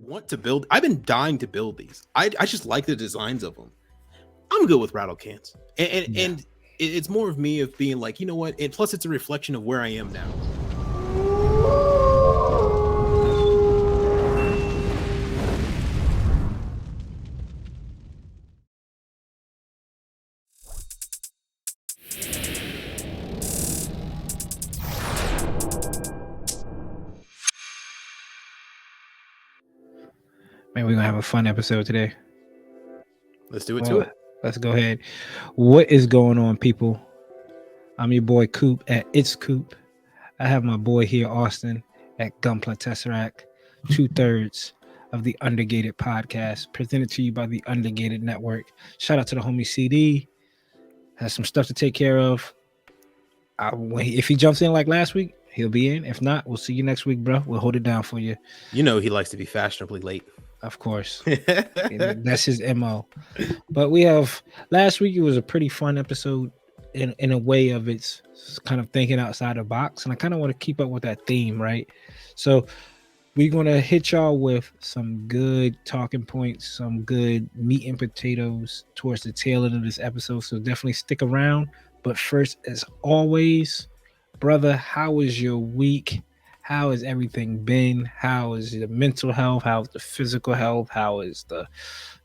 want to build. I've been dying to build these. I just like the designs of them. I'm good with rattle cans, and it's more of me of being like, you know what? And plus, it's a reflection of where I am now. Man, we're gonna have a fun episode today. Let's do it to it. Let's go ahead. What is going on, people? I'm your boy Coop at It's Coop. I have my boy here, Austin, at GUNPLA Tesseract, 2/3 of the Undergated podcast, presented to you by the Undergated Network. Shout out to the homie CD. Has some stuff to take care of. If he jumps in like last week, he'll be in. If not, we'll see you next week, bro. We'll hold it down for you. You know he likes to be fashionably late. Of course. That's his MO. But we have last week, it was a pretty fun episode in a way of it's kind of thinking outside the box. And I kind of want to keep up with that theme, right? So we're going to hit y'all with some good talking points, some good meat and potatoes towards the tail end of this episode. So definitely stick around. But first, as always, brother, how was your week? How has everything been? How is the mental health? How's the physical health? How is the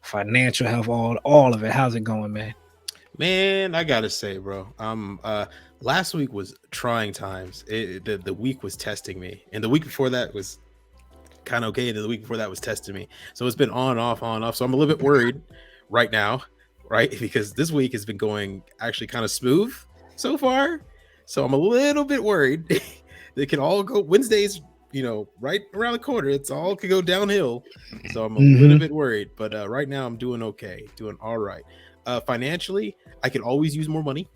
financial health? All of it. How's it going, man? Man, I gotta say, bro. Last week was trying times. The week was testing me, and the week before that was kind of okay. And the week before that was testing me. So it's been on, off, on, off. So I'm a little bit worried right now, right? Because this week has been going actually kind of smooth so far. So I'm a little bit worried. They can all go Wednesdays, right around the corner. It's all could go downhill. So I'm a little bit worried, but right now I'm doing okay, doing all right. Financially, I can always use more money.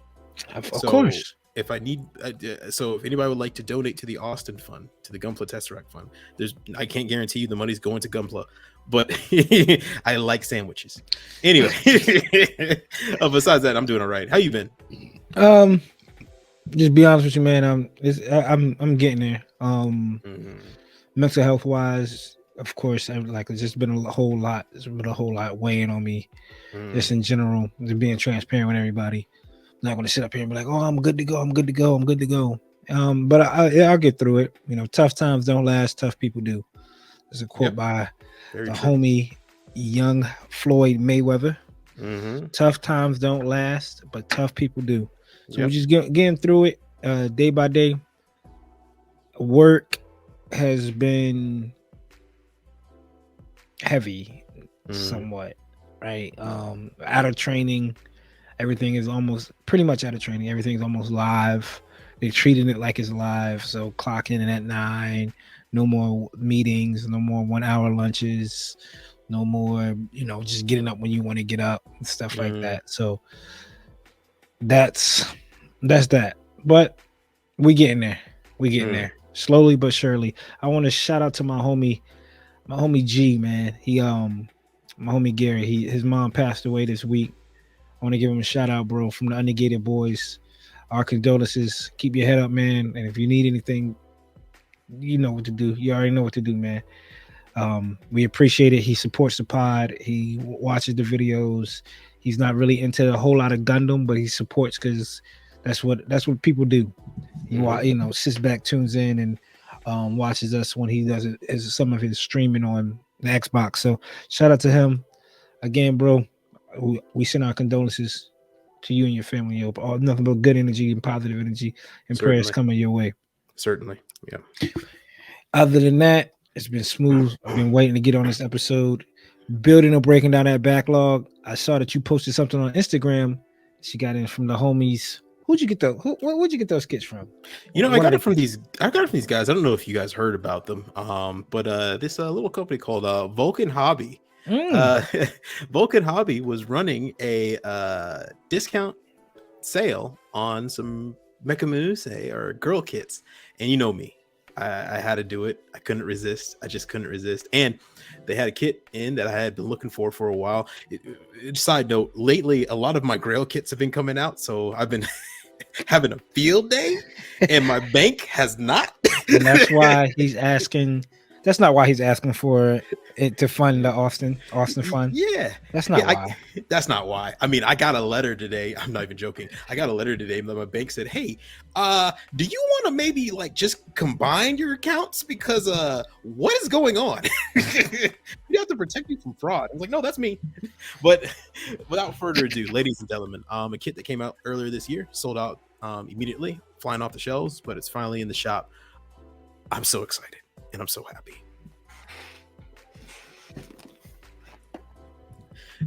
Of course. If I need, if anybody would like to donate to the Austin Fund, to the GUNPLA Tesseract Fund, I can't guarantee you the money's going to GUNPLA, but I like sandwiches. Anyway, besides that, I'm doing all right. How you been? Just be honest with you, man. I'm getting there. Mental health wise, of course, it's just been a whole lot. There's been a whole lot weighing on me, just in general. Just being transparent with everybody. I'm not going to sit up here and be like, "Oh, I'm good to go. I'm good to go. I'm good to go." But I'll get through it. Tough times don't last. Tough people do. There's a quote by the homie young Floyd Mayweather. Tough times don't last, but tough people do. So we're just getting through it day by day. Work has been heavy, somewhat, right? Out of training, everything is pretty much out of training. Everything's almost live. They're treating it like it's live. So clock in at 9. No more meetings. No more 1 hour lunches. No more, just getting up when you want to get up and stuff like that. So that's that. But we getting there. There slowly but surely. I want to shout out to my homie G, man. He my homie Gary. His mom passed away this week. I want to give him a shout out, bro, from the Undergated boys. Our condolences. Keep your head up, man. And if you need anything, you know what to do. You already know what to do, man. We appreciate it. He supports the pod. He watches the videos. He's not really into a whole lot of Gundam, but he supports because that's what people do. He sits back, tunes in, and watches us when he does some of his streaming on the Xbox. So shout out to him again, bro. We send our condolences to you and your family. Nothing but good energy and positive energy and prayers coming your way. Certainly, yeah. Other than that, it's been smooth. I've been waiting to get on this episode. Building or breaking down that backlog. I saw that you posted something on Instagram. She got in from the homies. Where'd you get those skits from? I got it from these guys. I don't know if you guys heard about them. But this little company called Vulcan Hobby. Vulcan Hobby was running a discount sale on some Mecha or girl kits, and you know me. I had to do it. I couldn't resist. I just couldn't resist. And they had a kit in that I had been looking for a while. Side note, lately, a lot of my Grail kits have been coming out. So I've been having a field day and my bank has not. And that's why he's asking That's not why he's asking for it to fund the Austin fund. Yeah, That's yeah. not why. That's not why. I mean, I got a letter today. I'm not even joking. I got a letter today that my bank said, "Hey, do you want to maybe like just combine your accounts because what is going on? You have to protect me from fraud." I was like, "No, that's me." But without further ado, ladies and gentlemen, a kit that came out earlier this year sold out immediately, flying off the shelves, but it's finally in the shop. I'm so excited and I'm so happy.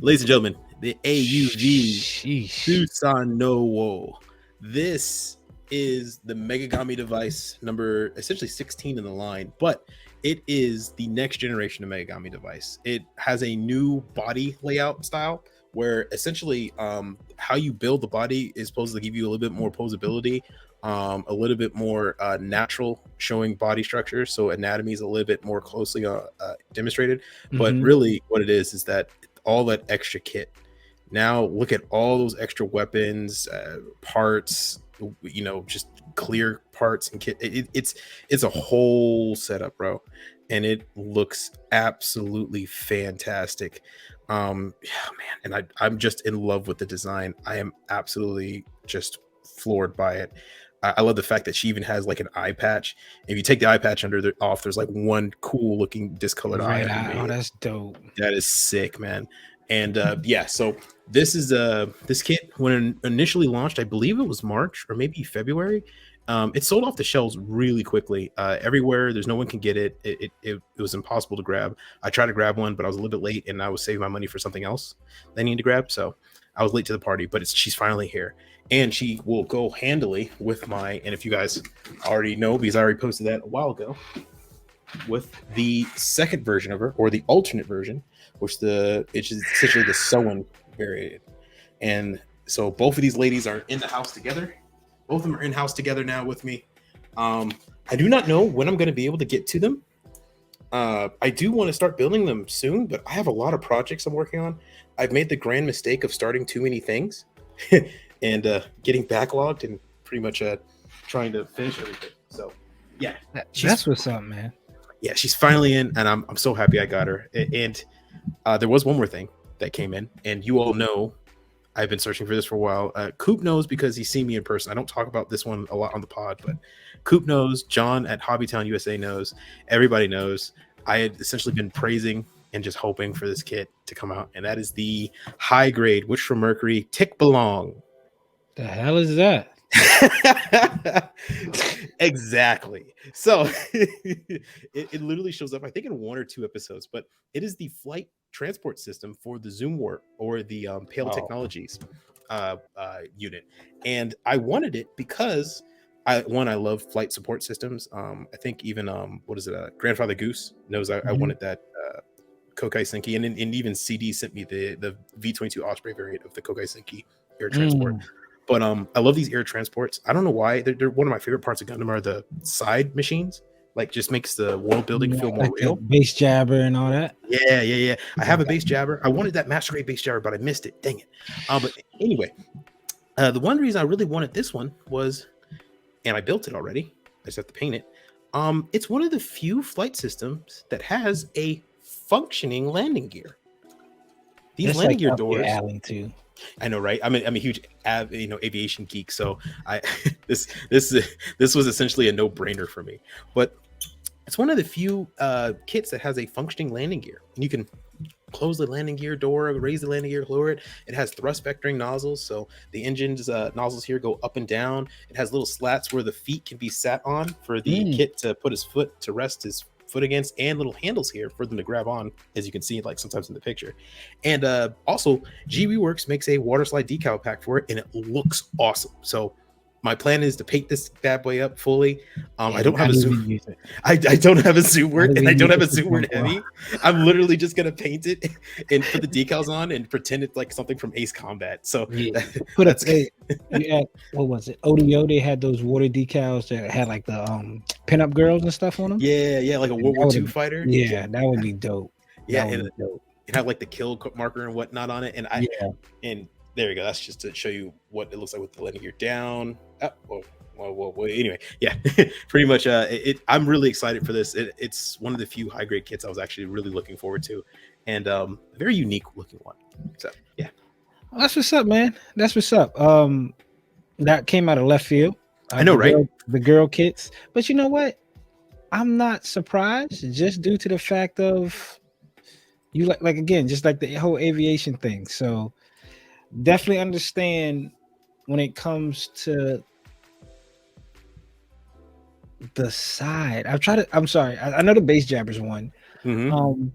Ladies and gentlemen, the AUV Susanoo. This is the Megagami device number essentially 16 in the line, but it is the next generation of Megagami device. It has a new body layout style where essentially how you build the body is supposed to give you a little bit more posability, a little bit more natural showing body structure. So anatomy is a little bit more closely demonstrated. But really what it is that all that extra kit. Now look at all those extra weapons, parts, you know, just clear parts and kit. It's a whole setup, bro, and it looks absolutely fantastic. Yeah, man, and I'm just in love with the design. I am absolutely just floored by it. I love the fact that she even has like an eye patch. If you take the eye patch off, there's like one cool looking discolored eye. Oh, that's dope. That is sick, man. And yeah, so this is this kit when it initially launched, I believe it was March or maybe February. It sold off the shelves really quickly. Everywhere, there's no one can get it. It was impossible to grab. I tried to grab one, but I was a little bit late, and I was saving my money for something else that I needed to grab. So I was late to the party, but she's finally here, and she will go handily with my. And if you guys already know, because I already posted that a while ago, with the second version of her, or the alternate version, which it's essentially the sewn variant. And so both of these ladies are in the house together. Both of them are in house together now with me. I do not know when I'm going to be able to get to them. I do want to start building them soon, but I have a lot of projects I'm working on. I've made the grand mistake of starting too many things and getting backlogged and pretty much trying to finish everything. So yeah, that's what's up, man. Yeah, she's finally in, and I'm so happy I got her. And there was one more thing that came in, and you all know I've been searching for this for a while. Coop knows because he's seen me in person. I don't talk about this one a lot on the pod, but Coop knows. John at Hobbytown USA knows. Everybody knows. I had essentially been praising and just hoping for this kit to come out, and that is the high grade Witch from Mercury Tick Belong. The hell is that? Exactly. So it literally shows up, I think, in one or two episodes, but it is the flight transport system for the Zoom Warp or the Pale Technologies unit. And I wanted it because I love flight support systems. I think even Grandfather Goose knows I wanted that Kokai Senki, and even CD sent me the V-22 Osprey variant of the Kokai Senki air transport. But I love these air transports. I don't know why. They're one of my favorite parts of Gundam are the side machines. Like, just makes the world building feel more real. Base jabber and all that. Yeah. I have a base jabber. I wanted that Master Grade base jabber, but I missed it. Dang it. But anyway, the one reason I really wanted this one was, and I built it already. I just have to paint it. It's one of the few flight systems that has a functioning landing gear. These landing gear doors. Too. I know, right? I'm a huge aviation geek, so this was essentially a no-brainer for me. But it's one of the few kits that has a functioning landing gear, and you can close the landing gear door, raise the landing gear, lower it. It has thrust vectoring nozzles, so the engine's nozzles here go up and down. It has little slats where the feet can be sat on for the kit to put his foot to rest his foot against, and little handles here for them to grab on, as you can see like sometimes in the picture. And also GB Works makes a water slide decal pack for it, and it looks awesome. So my plan is to paint this bad boy up fully. I don't have a zoom. I don't have a zoom word, and I don't have a zoom word heavy. I'm literally just gonna paint it and put the decals on and pretend it's like something from Ace Combat. So what was it? ODO, they had those water decals that had like the pinup girls and stuff on them. Yeah, like a World War II fighter. Yeah, that would be dope. Yeah, and it had like the kill marker and whatnot on it. And and there you go. That's just to show you what it looks like with the landing gear down. Oh, Well, anyway, yeah, pretty much. I'm really excited for this. It's one of the few high grade kits I was actually really looking forward to, and a very unique looking one. So yeah, Well, that's what's up, man. That's what's up. That came out of left field. I know, right? The girl kits, but you know what? I'm not surprised, just due to the fact of you like again, just like the whole aviation thing. So definitely understand when it comes to the side. I'm sorry. I know the base jabbers one. Mm-hmm.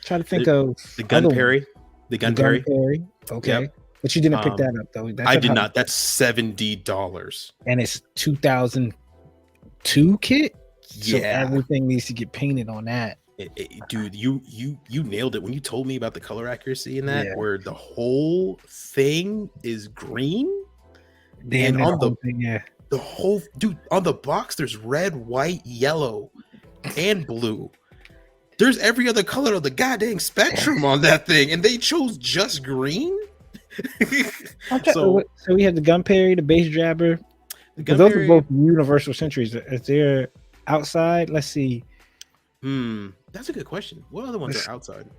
Try to think of the gun other parry, ones. the gun parry. Okay. Yep. But you didn't pick that up though. I did not. That's $70. And it's 2002 kit. So Yeah, everything needs to get painted on that. Dude, you nailed it when you told me about the color accuracy in that, where the whole thing is green. And on the thing, the whole dude on the box, there's red, white, yellow, and blue. There's every other color of the goddamn spectrum on that thing, and they chose just green. So we have the gun parry, the base jabber. Those are both universal centuries. Is there outside? Let's see. That's a good question. What other ones are outside?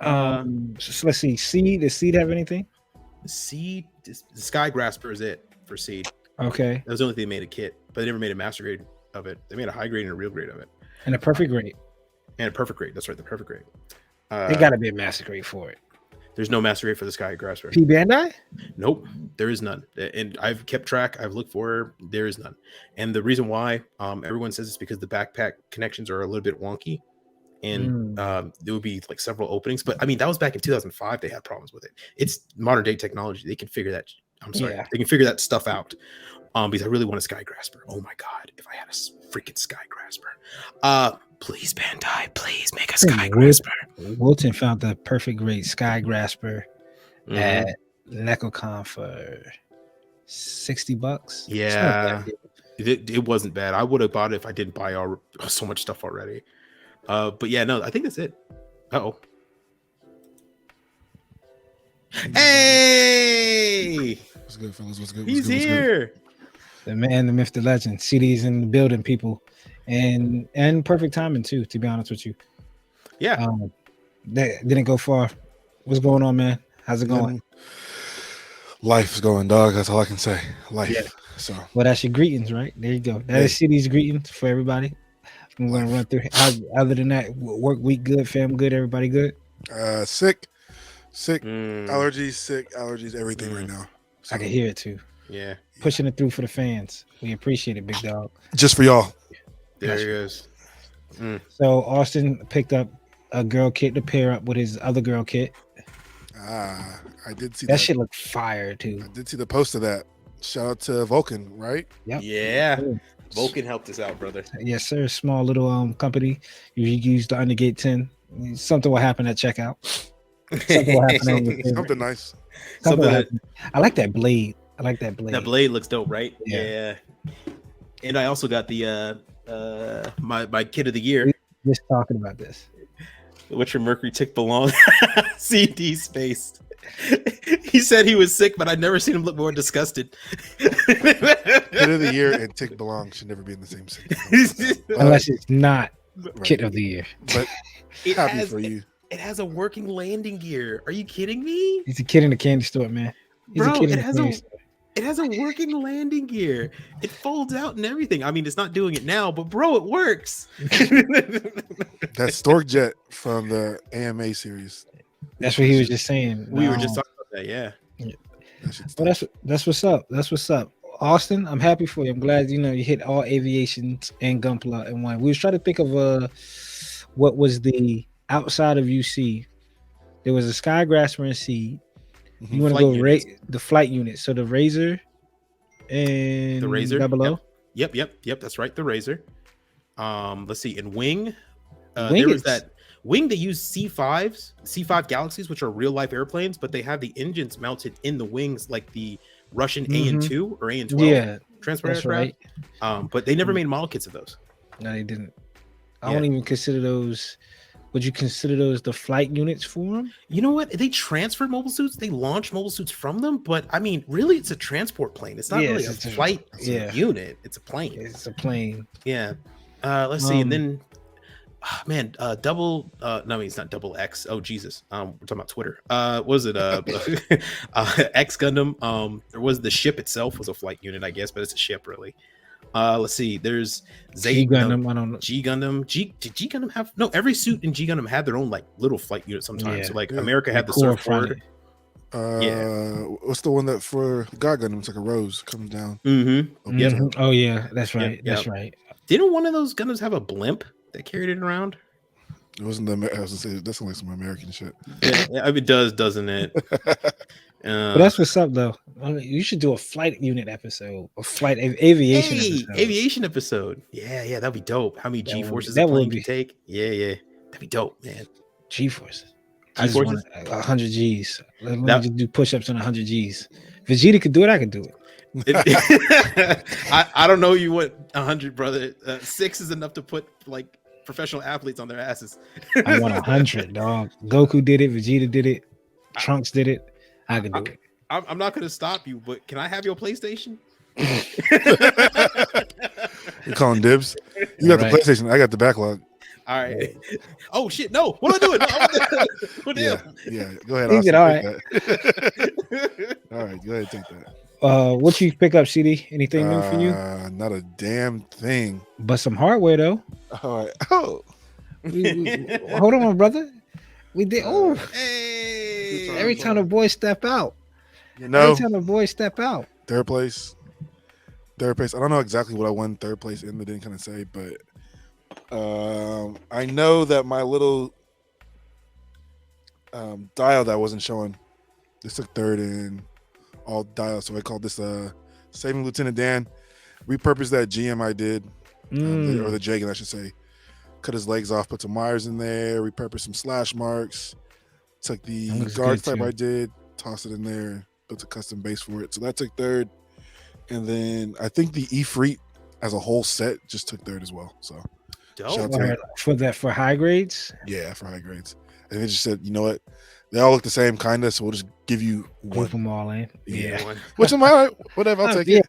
So let's see. Seed. Does Seed have anything? Seed. The Sky Grasper is it for Seed. Okay. That was the only thing they made a kit, but they never made a master grade of it. They made a high grade and a real grade of it. And a perfect grade. And a perfect grade. That's right, the perfect grade. There got to be a master grade for it. There's no master grade for the Sky Grasper. P Bandai? Nope, there is none. And I've kept track. I've looked for her. There is none. And the reason why everyone says it's because the backpack connections are a little bit wonky, and there would be like several openings. But I mean, that was back in 2005. They had problems with it. It's modern day technology. They can figure that. They can figure that stuff out. Because I really want a Sky Grasper. Oh my god, if I had a freaking Sky Grasper. Please, Bandai, please make a Sky Grasper. Wilton found the perfect grade Sky Grasper at NecoCon for $60. Yeah, it wasn't bad. I would have bought it if I didn't buy so much stuff already. But yeah, no, I think that's it. Uh-oh. Hey! What's good, fellas? What's good? He's here. The man, the myth, the legend. CD's in the building, people. And perfect timing too, to be honest with you. Yeah. That didn't go far. What's going on, man? How's it going? Life's going, dog. That's all I can say. Life. Yeah. So well, that's your greetings, right? There you go. That is CD's greetings for everybody. I'm gonna run through. Other than that, work week good, fam good, everybody good. Sick, allergies, everything right now. So, I can hear it too. Yeah. Pushing it through for the fans. We appreciate it, big dog. Just for y'all. There he goes. So Austin picked up a girl kit to pair up with his other girl kit. I did see that. That shit looked fire too. I did see the post of that. Shout out to Vulcan, right? Yep. Yeah. Vulcan helped us out, brother. Yes, sir. Small little company. You use the Undergated 10. Something will happen at checkout. Something will happen. Something nice. I like that blade. That blade looks dope, right? Yeah. And I also got the my kit of the year. We're just talking about this. What's your Mercury Tick belong? CD space. He said he was sick, but I'd never seen him look more disgusted. Kit of the year and Tick belong should never be in the same sentence. Unless it's not kit of the year. But happy for you. It has a working landing gear. Are you kidding me? He's a kid in the candy store, man. It has a working landing gear. It folds out and everything. I mean, it's not doing it now, but bro, it works. That's Stork Jet from the AMA series. That's what he was just saying. We were just talking about that, yeah. Well, that's what's up. That's what's up. Austin, I'm happy for you. I'm glad you hit all aviations and Gunpla in one. We was trying to think of what was the outside of UC. There was a Sky Grasper and Seed. You want to go the flight unit. So the Razor and the Razor. Double O. Yep. That's right. The Razor. Let's see. In Wing, there was that Wing. They use C5 Galaxies, which are real life airplanes, but they have the engines mounted in the wings, like the Russian AN-2 or AN-12 transport aircraft. Right. But they never made model kits of those. No, they didn't. I don't even consider those would you consider those the flight units for them? You know what? They transferred mobile suits. They launched mobile suits from them, but I mean, really, it's a transport plane. It's not really Yes, a it's a- flight yeah. unit. It's a plane. It's a plane. Yeah. Let's see. And then, man, double. No, I mean, it's not double X. Oh Jesus. We're talking about Twitter. What was it? X Gundam. There was the ship itself was a flight unit, I guess, but it's a ship really. Let's see. There's G Gundam. I don't know. G Gundam. Did G Gundam have no? Every suit in G Gundam had their own like little flight unit sometimes. Yeah. So like Yeah. America had the Core surfboard. What's the one that for God Gundam? It's like a rose comes down. Mm-hmm. Yep. Mhm. Oh yeah, that's right. Yep, That's yep. right. Didn't one of those Gundams have a blimp that carried it around? It wasn't the. I was gonna say that's like some American shit. Yeah, it does, doesn't it? But that's what's up, though. I mean, you should do a flight unit episode, a flight aviation episode. Aviation episode. Yeah, that'd be dope. How many That G would forces be- a that would plane be- can take? Yeah, that'd be dope, man. G forces. I just want 100 G's. Let me That- just do push-ups on 100 G's. Vegeta could do it. I could do it. I don't know you want 100, brother. 6 is enough to put like professional athletes on their asses. I want 100, dog. Goku did it. Vegeta did it. Trunks did it. I could do it. I'm not going to stop you, but can I have your PlayStation? You're calling dibs. You got Right. the PlayStation. I got the backlog. All right. Oh shit! No, what am I doing? No, what the hell? Yeah. Go ahead. He Austin, did all take that. All right. Go ahead. Take that. What you pick up, CD? Anything new for you? Not a damn thing. But some hardware though. All right. Oh. Hold on, brother. We did. Oh, Hey! every time the boys step out. You know, Every time the boys step out. third place. I don't know exactly what I won third place in. They didn't kind of say, but I know that my little dial that wasn't showing. This took third in all dials, so I called this Saving Lieutenant Dan. Repurposed that GM I did, or the Jagan, I should say. Cut his legs off, put some wires in there, repurposed some slash marks. Took the That looks guard good, type too. I did, tossed it in there, built a custom base for it. So that took third. And then I think the Efreet as a whole set just took third as well. So Dope. Shout out to For high grades. yeah, for high grades. And they just said, you know what? They all look the same, kind of. So we'll just give you Group one. them all in. Yeah. One. Which am I right? Whatever, I'll take it.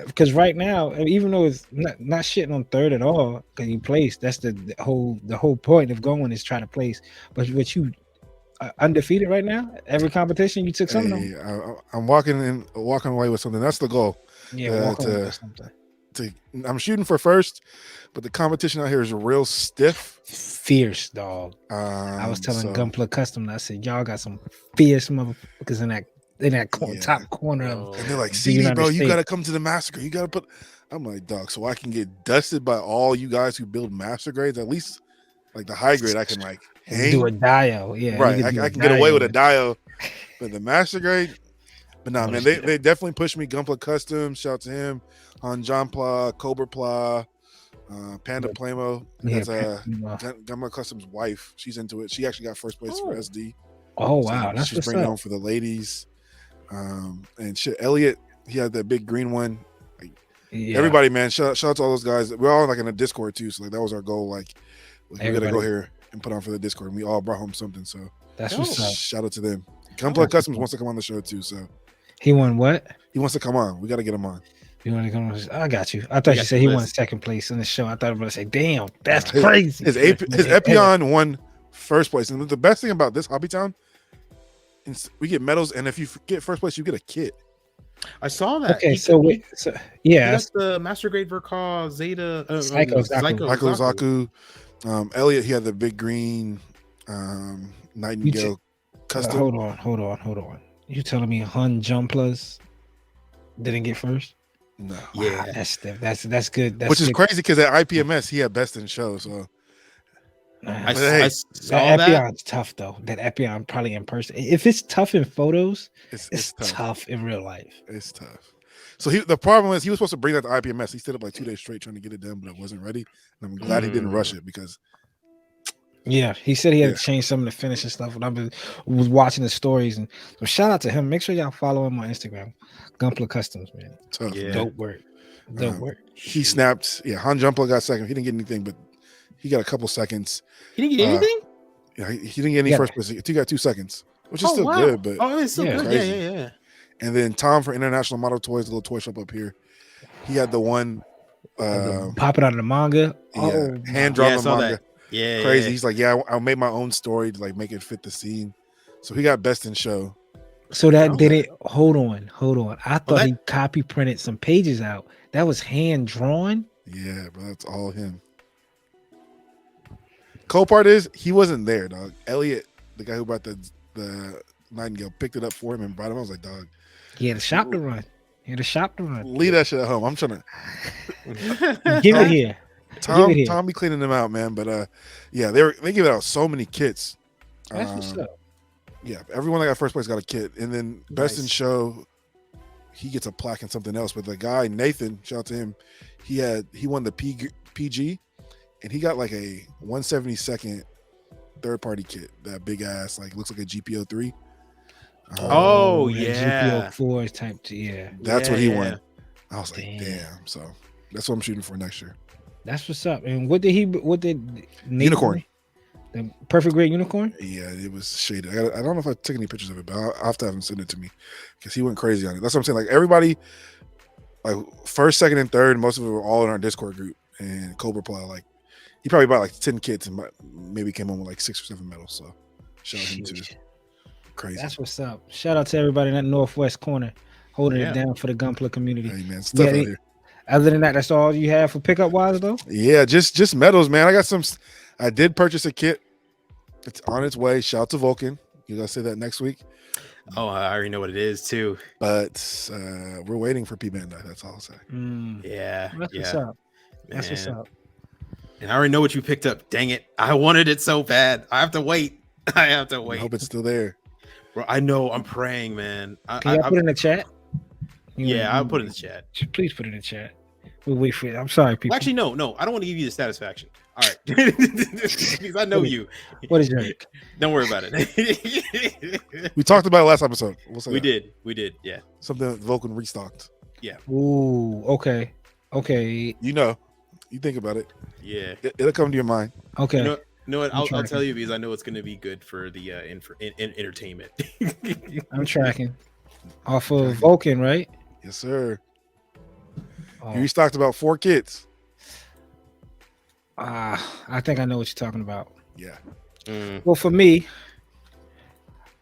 Because right now, even though it's not shitting on third at all, because you place, that's the whole point of going is trying to place. But you undefeated right now. Every competition you took something. Hey, I'm walking away with something. That's the goal. Yeah, walk away with something. I'm shooting for first, but the competition out here is real stiff. Fierce, dog. I was telling so, GUNPLA Custom, I said, y'all got some fierce motherfuckers in that Yeah. top corner of. and they're like, the CD, United bro, you States. got to come to the massacre. You got to put. I'm like, dog, so I can get dusted by all you guys who build master grades. At least, like the high grade, I can like hang. Do a dio, yeah. Right, you I do a can get away with a dio. dio, but the master grade. But nah, man, Understood. they definitely pushed me. GUNPLA Custom, shout out to him. On GUNPLA, Cobra Pla, Panda Plamo. Yeah, That's Panda. GUNPLA Custom's wife. She's into it. She actually got first place for SD. Oh So wow, that's she's what's bringing it up. on for the ladies. And shit, Elliot, he had that big green one. Yeah. Everybody, man, shout out to all those guys. We're all like in a Discord too, so like that was our goal. Like we gotta go Everybody. here and put on for the Discord. And we all brought home something. So That's what's up. shout out to them. GUNPLA Customs wants to come on the show too, so He won what? he wants to come on. We got to get him on. You want to come? I got you. I thought you got said the he won list. second place in the show. I thought I was going to say, damn, that's His- crazy. His Epion won first place, and the best thing about this Hobby Town, we get medals, and if you get first place, you get a kit. I saw that. Okay, He- so he- wait, so he yeah, got the Master Grade Verkaw Zeta Psycho Zaku. Michael Zaku, Elliot, he had the big green Nightingale custom. hold on. You telling me Hun Jumplas didn't get first? No, Yeah. Wow, that's good. That's which is good. crazy because at IPMS he had best in show. So I, But hey, I saw That that. Epion's tough though. That Epion probably in person. If it's tough in photos, it's it's tough. tough in real life. It's tough. So the problem is he was supposed to bring that to IPMS. He stayed up like 2 days straight trying to get it done, but it wasn't ready. And I'm glad he didn't rush it because Yeah, he said he had Yeah. to change some of the finish and stuff. And I was watching the stories, and so shout out to him. Make sure y'all follow him on Instagram, GUNPLA Customs, man. tough. Yeah. Dope work. Dope work. He snapped. Yeah, Han Jumpla got second. He didn't get anything, but he got a couple seconds. He didn't get anything. Yeah, he didn't get any Yeah. first place. He got 2 seconds, which is still good, but it's still Yeah. good. Crazy. Yeah. And then Tom for International Model Toys, a little toy shop up here. He had the one Pop it out of the manga. yeah, Oh, hand Yeah, drawn I the saw manga. that. Yeah, Crazy. yeah. He's like, yeah, I made my own story to like make it fit the scene. So he got best in show. so that Okay. didn't. Hold on. I thought that- he copy printed some pages out. That was hand drawn. Yeah, but that's all him. Cool part is he wasn't there, dog. Elliot, the guy who brought the Nightingale, picked it up for him and brought him. I was like, dog, He had a shop to run. leave that shit at home. I'm trying to Give it here. here. Tom be cleaning them out, man. But yeah, they give out so many kits. That's what's up. Yeah, everyone that got first place got a kit, and then best in Nice. show, he gets a plaque and something else. But the guy Nathan, shout out to him, he won the PG, and he got like a 172nd third party kit, that big ass like looks like a GPO 3. Oh, that yeah. GPO 4 type. Yeah, That's Yeah, what he yeah. won. I was like, Damn. damn. So that's what I'm shooting for next year. that's what's up. And what did Nathan Unicorn. win? The perfect grade unicorn. Yeah, it was shaded. I don't know if I took any pictures of it, but I'll have to have him send it to me because he went crazy on it. That's what I'm saying. Like everybody, like first, second, and third, most of them were all in our Discord group. And Cobra Plow, like he probably bought like 10 kits and maybe came home with like 6 or 7 medals. So shout out him too. Sheesh. Crazy. That's what's up. Shout out to everybody in that northwest corner holding Yeah. it down for the Gunpla community. Hey man, stuff out Yeah, here. Other than that, that's all you have for pickup wise though. Yeah, just medals, man. I got some. I did purchase a kit. It's on its way. Shout out to Vulcan. You gotta say that next week. Oh, I already know what it is too. But we're waiting for P Bandai. That's all I'll say. Yeah. That's what's yeah. up. That's what's Man. up. And I already know what you picked up. Dang it. I wanted it so bad. I have to wait. I have to I wait. hope it's still there. Bro, I know. I'm praying, man. Can y'all put it in the chat? I'll put it in the chat. Please put it in the chat. We'll wait for it. I'm sorry, people. Well, actually, no. I don't want to give you the satisfaction. All right. Because I know you. What is your Don't worry about it. We talked about it last episode. We'll say We that. did. Yeah. Something that Vulcan restocked. Ooh, okay. You know, you think about it. Yeah. It'll come to your mind. Okay. You know what? I'll tracking. tell you because I know it's going to be good for the entertainment. I'm tracking. Off of Vulcan, right? Yes, sir. Oh, You restocked about 4 kits. I think I know what you're talking about. Yeah. Well, for me,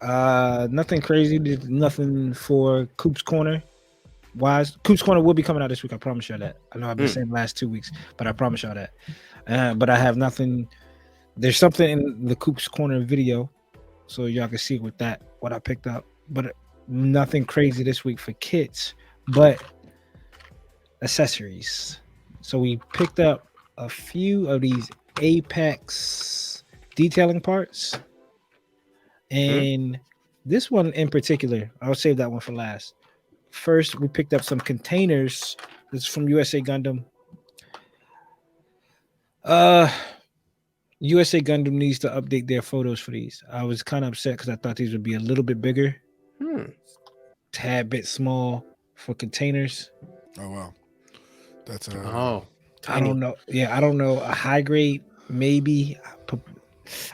nothing crazy. There's nothing for Coop's Corner. Wise Coop's Corner will be coming out this week. I promise y'all that. I know I've been saying the last 2 weeks, but I promise y'all that. But I have nothing. There's something in the Coop's Corner video, so y'all can see with that what I picked up. But nothing crazy this week for kits, but accessories. So we picked up a few of these Apex detailing parts, and this one in particular, I'll save that one for last. First, we picked up some containers. This is from USA Gundam. USA Gundam needs to update their photos for these. I was kind of upset because I thought these would be a little bit bigger, tad bit small for containers. Oh wow. That's Oh, I don't know. Yeah, I don't know. A high grade, maybe.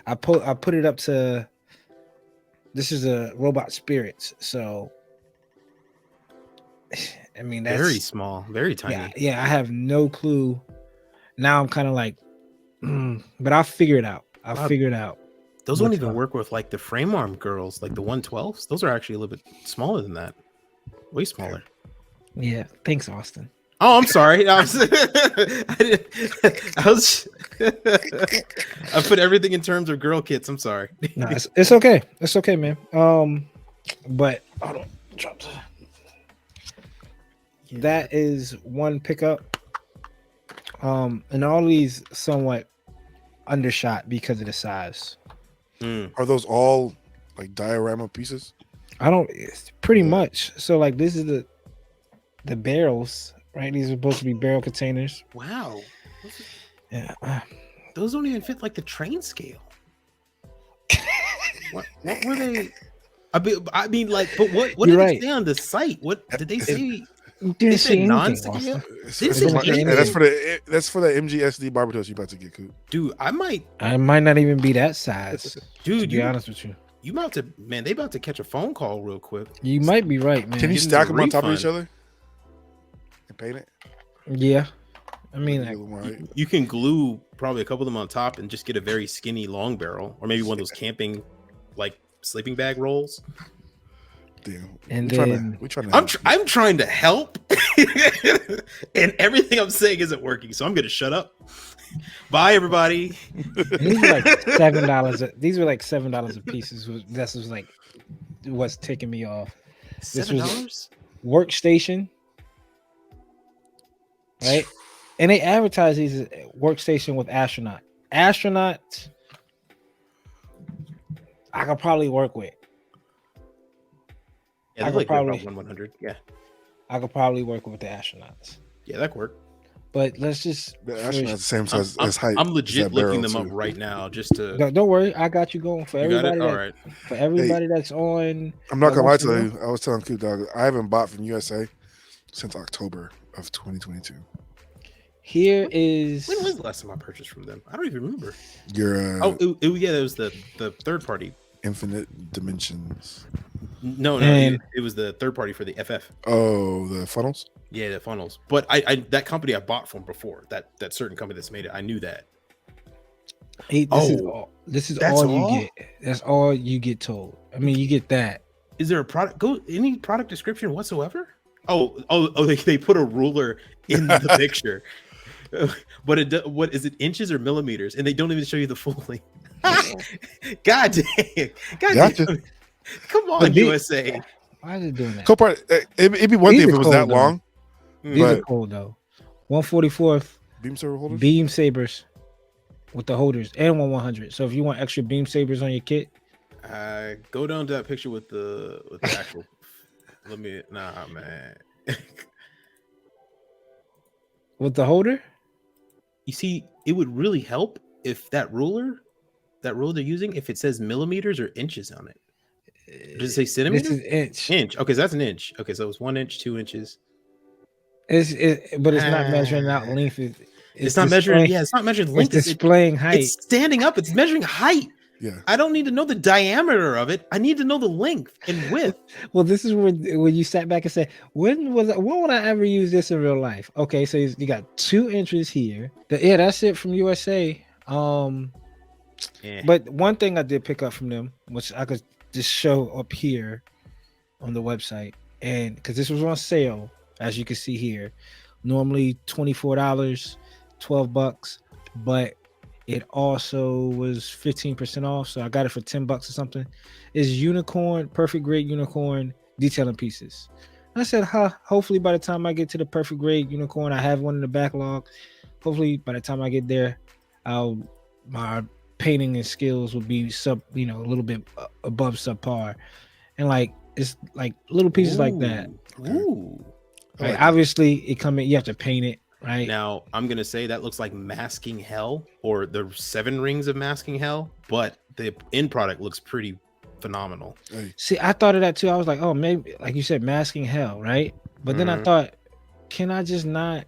I put it up to. This is a Robot Spirits, so I mean that's very small, very tiny. Yeah. I have no clue. Now I'm kind of like, but I'll figure it out. Those won't even work with like the frame arm girls, like the 112s. Those are actually a little bit smaller than that, way smaller. Yeah, thanks, Austin. Oh, I'm sorry. I put everything in terms of girl kits. I'm sorry. No, it's okay. It's okay, man. But hold on. Dropped. That is one pickup. And all these somewhat undershot because of the size. Are those all like diorama pieces? It's pretty much. So like this is the barrels, right? These are supposed to be barrel containers. Wow. Yeah. Those don't even fit like the train scale. What were they? I mean, like, but what did You're they right. say on the site? What did they say? You They didn't said see anything, non-sticky. Austin. It's, They it's said my- anything. and that's for the MGSD barber toast you about to get, Coop. Dude, I might. I might not even be that size. to Dude, be honest with you, you about to, man, they about to catch a phone call real quick. you might be right, man. Can you Getting stack the them on top of refund. each other and paint it? Yeah, I mean, Make it like, a little more height. You can glue probably a couple of them on top and just get a very skinny long barrel, or maybe one of those camping, like sleeping bag rolls. Damn. And we trying to. I'm trying to help, and everything I'm saying isn't working. So I'm gonna shut up. Bye, everybody. these were like $7. These were like $7 a piece. This was like what's taking me off. This was $7. workstation, right? And they advertise these as workstation with astronaut. Astronaut, I could probably work with. Yeah, I they're could like probably- about 100. Yeah, I could probably work with the astronauts. yeah, that could work. But let's just The astronaut's the same I'm, size I'm- as height. I'm as legit that looking barrel, them up too. right now, just to. don't worry. I got you going for You got everybody. it. All right. For everybody that's on. I'm not that gonna lie wants to know. you. I was telling Coop Dog, I haven't bought from USA since October of 2022. Here is When was the last time I purchased from them? I don't even remember. Your Yeah, it was the third party. Infinite Dimensions. No, And- it was the third party for the FF. Oh, the funnels. Yeah, the funnels. But I that company I bought from before, that certain company that's made it, I knew that. Hey, this is that's all you all? get. That's all you get told. I mean, you get that. Is there a product? Any product description whatsoever? They put a ruler in the picture, but what is it? Inches or millimeters? And they don't even show you the full length. God dang! Gotcha. Damn. Come on, But the- USA. Why are they doing that? Copart. It'd be one These thing if are it was that cold, though. long. These are but- cool though. 144th Beam saber holders. beam sabers with the holders and 100. So if you want extra beam sabers on your kit, Go down to that picture with the actual. Nah, man. with the holder, You see, it would really help if that ruler they're using, if it says millimeters or inches on it. Does it say this centimeter? is inch. Inch. Okay, so that's an inch. Okay, so it's 1 inch, 2 inches. But it's not measuring out length. It's not measuring. displaying- Yeah, it's not measuring It's length. displaying height. It's standing up. It's measuring height. Yeah. I don't need to know the diameter of it. I need to know the length and width. Well, this is when you sat back and said, when would I ever use this in real life? Okay, so you got 2 inches here. That's it from USA. Yeah. But one thing I did pick up from them, which I could just show up here on the website, and because this was on sale, as you can see here, normally $24, $12, but it also was 15% off, so I got it for $10 or something. It's unicorn, perfect grade unicorn detailing pieces. And I said, hopefully by the time I get to the perfect grade unicorn, I have one in the backlog. Hopefully by the time I get there, my painting and skills will be a little bit above subpar. And like it's like little pieces like that. Ooh. Right? like Obviously, you have to paint it, right? Now I'm gonna say that looks like Masking Hell or the 7 Rings of Masking Hell, but the end product looks pretty phenomenal. Hey, See, I thought of that too. I was like, oh, maybe like you said, masking hell, right? But then I Mhm. thought, can I just not?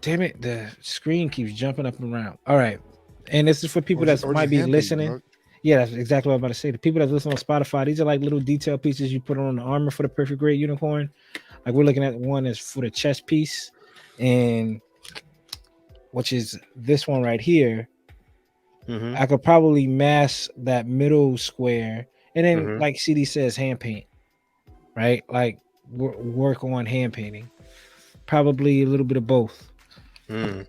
Damn it, the screen keeps jumping up and around. All right, and this is for people that might be listening. Yeah, that's exactly what I'm about to say. The people that listen on Spotify, these are like little detail pieces you put on the armor for the perfect grade unicorn. Like we're looking at one is for the chest piece, and which is this one right here. Mhm. I could probably mask that middle square, and then Mhm. like CD says, hand paint, right? Like work on hand painting. Probably a little bit of both. Mm.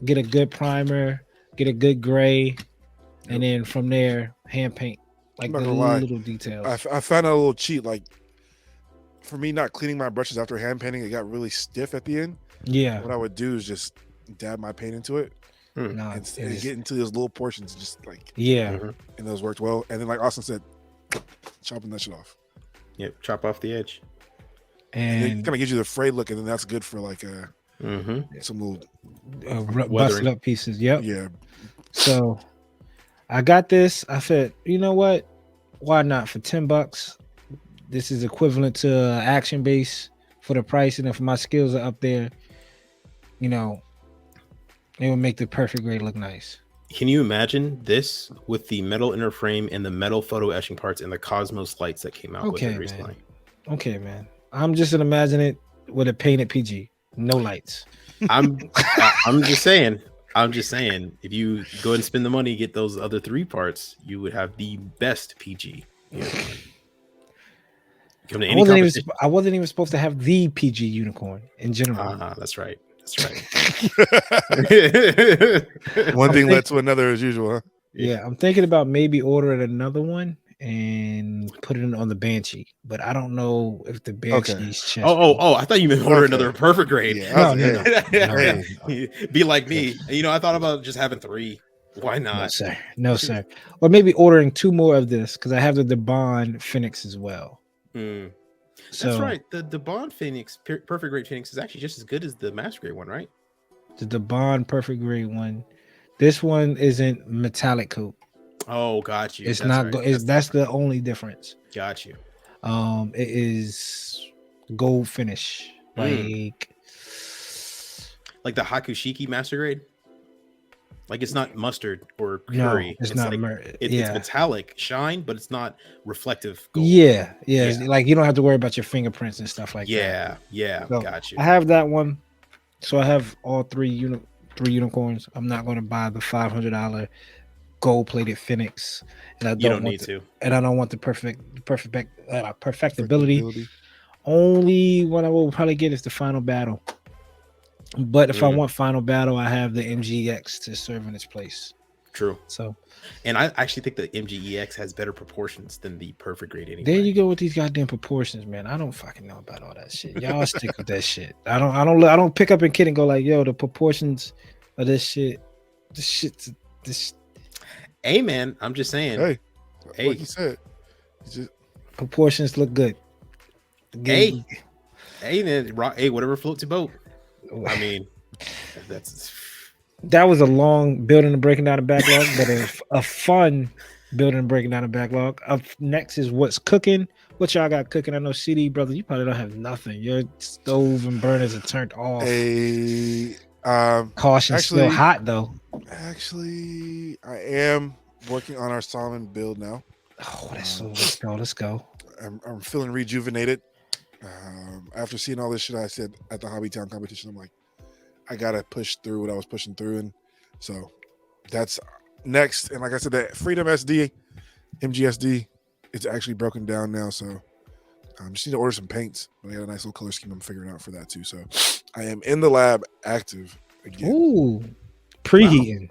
Get a good primer, get a good gray, and then from there hand paint like I'm not the gonna lie. little details. I found out a little cheat. Like for me, not cleaning my brushes after hand painting, it got really stiff at the end. Yeah, What I would do is just dab my paint into it no, and it is- get into those little portions, just like, yeah. Mhm. and those worked well. And then, like Austin said, chopping that shit off. Yep. Chop off the edge. And it And kind of gives you the frayed look, and then that's good for like Mm-hmm. some little, busted Weathering. up pieces. Yep. yeah. So I got this. I said, you know what? Why not for $10? this is equivalent to action base for the price, and if my skills are up there, you know, it would make the perfect grade look nice. Can you imagine this with the metal inner frame and the metal photo etching parts and the Cosmos lights that came out with it recently? Okay, man. I'm just gonna imagine it with a painted PG, no lights. I'm just saying. If you go ahead and spend the money, get those other 3 parts, you would have the best PG. Come to any I wasn't even supposed to have the PG unicorn in general. That's right. One thing led to another as usual, huh? Yeah, I'm thinking about maybe ordering another one and put it on the Banshee, but I don't know if the Banshee's chest. Oh! I thought you meant order another perfect grade. Yeah, no. Be like me. I thought about just having 3. Why not? No, sir. Or maybe ordering 2 more of this because I have the Bond Phoenix as well. That's right. The Bond Phoenix, perfect grade Phoenix, is actually just as good as the Master Grade one, right? The Bond perfect grade one. This one isn't metallic coat. Oh, got you. It's not. Right. That's the only difference. Got you. It is gold finish, like the Hakushiki Master Grade. Like it's not mustard or curry. No, it's not. It's metallic shine, but it's not reflective gold. Yeah. Like you don't have to worry about your fingerprints and stuff like that. Yeah. So Got you. I have that one, so I have all 3 unicorns. I'm not going to buy the $500 gold-plated Phoenix, and I don't need to. And I don't want the perfectibility. Only one I will probably get is the final battle. But if I want final battle, I have the MGX to serve in its place. True. So, and I actually think the MGEX has better proportions than the perfect grade anyway. There you go with these goddamn proportions, man. I don't fucking know about all that shit. Y'all stick with that shit. I don't pick up a kid and go like, yo, the proportions of this shit. This. Hey man, I'm just saying. Hey, like you said, proportions look good. Hey man, whatever floats your boat. I mean, that was a long building and breaking down the backlog, but a fun building and breaking down the backlog. Up next is what's cooking. What y'all got cooking? I know CD brother, you probably don't have nothing. Your stove and burners are turned off. Caution, still hot though. Actually, I am working on our Solomon build now. Oh, let's go. I'm feeling rejuvenated. After seeing all this shit I said at the Hobby Town competition, I'm like, I gotta push through what I was pushing through, and so that's next. And like I said, that Freedom SD, MGSD, it's actually broken down now. So I just need to order some paints. But I got a nice little color scheme I'm figuring out for that too. So I am in the lab, active again. Ooh, preheating.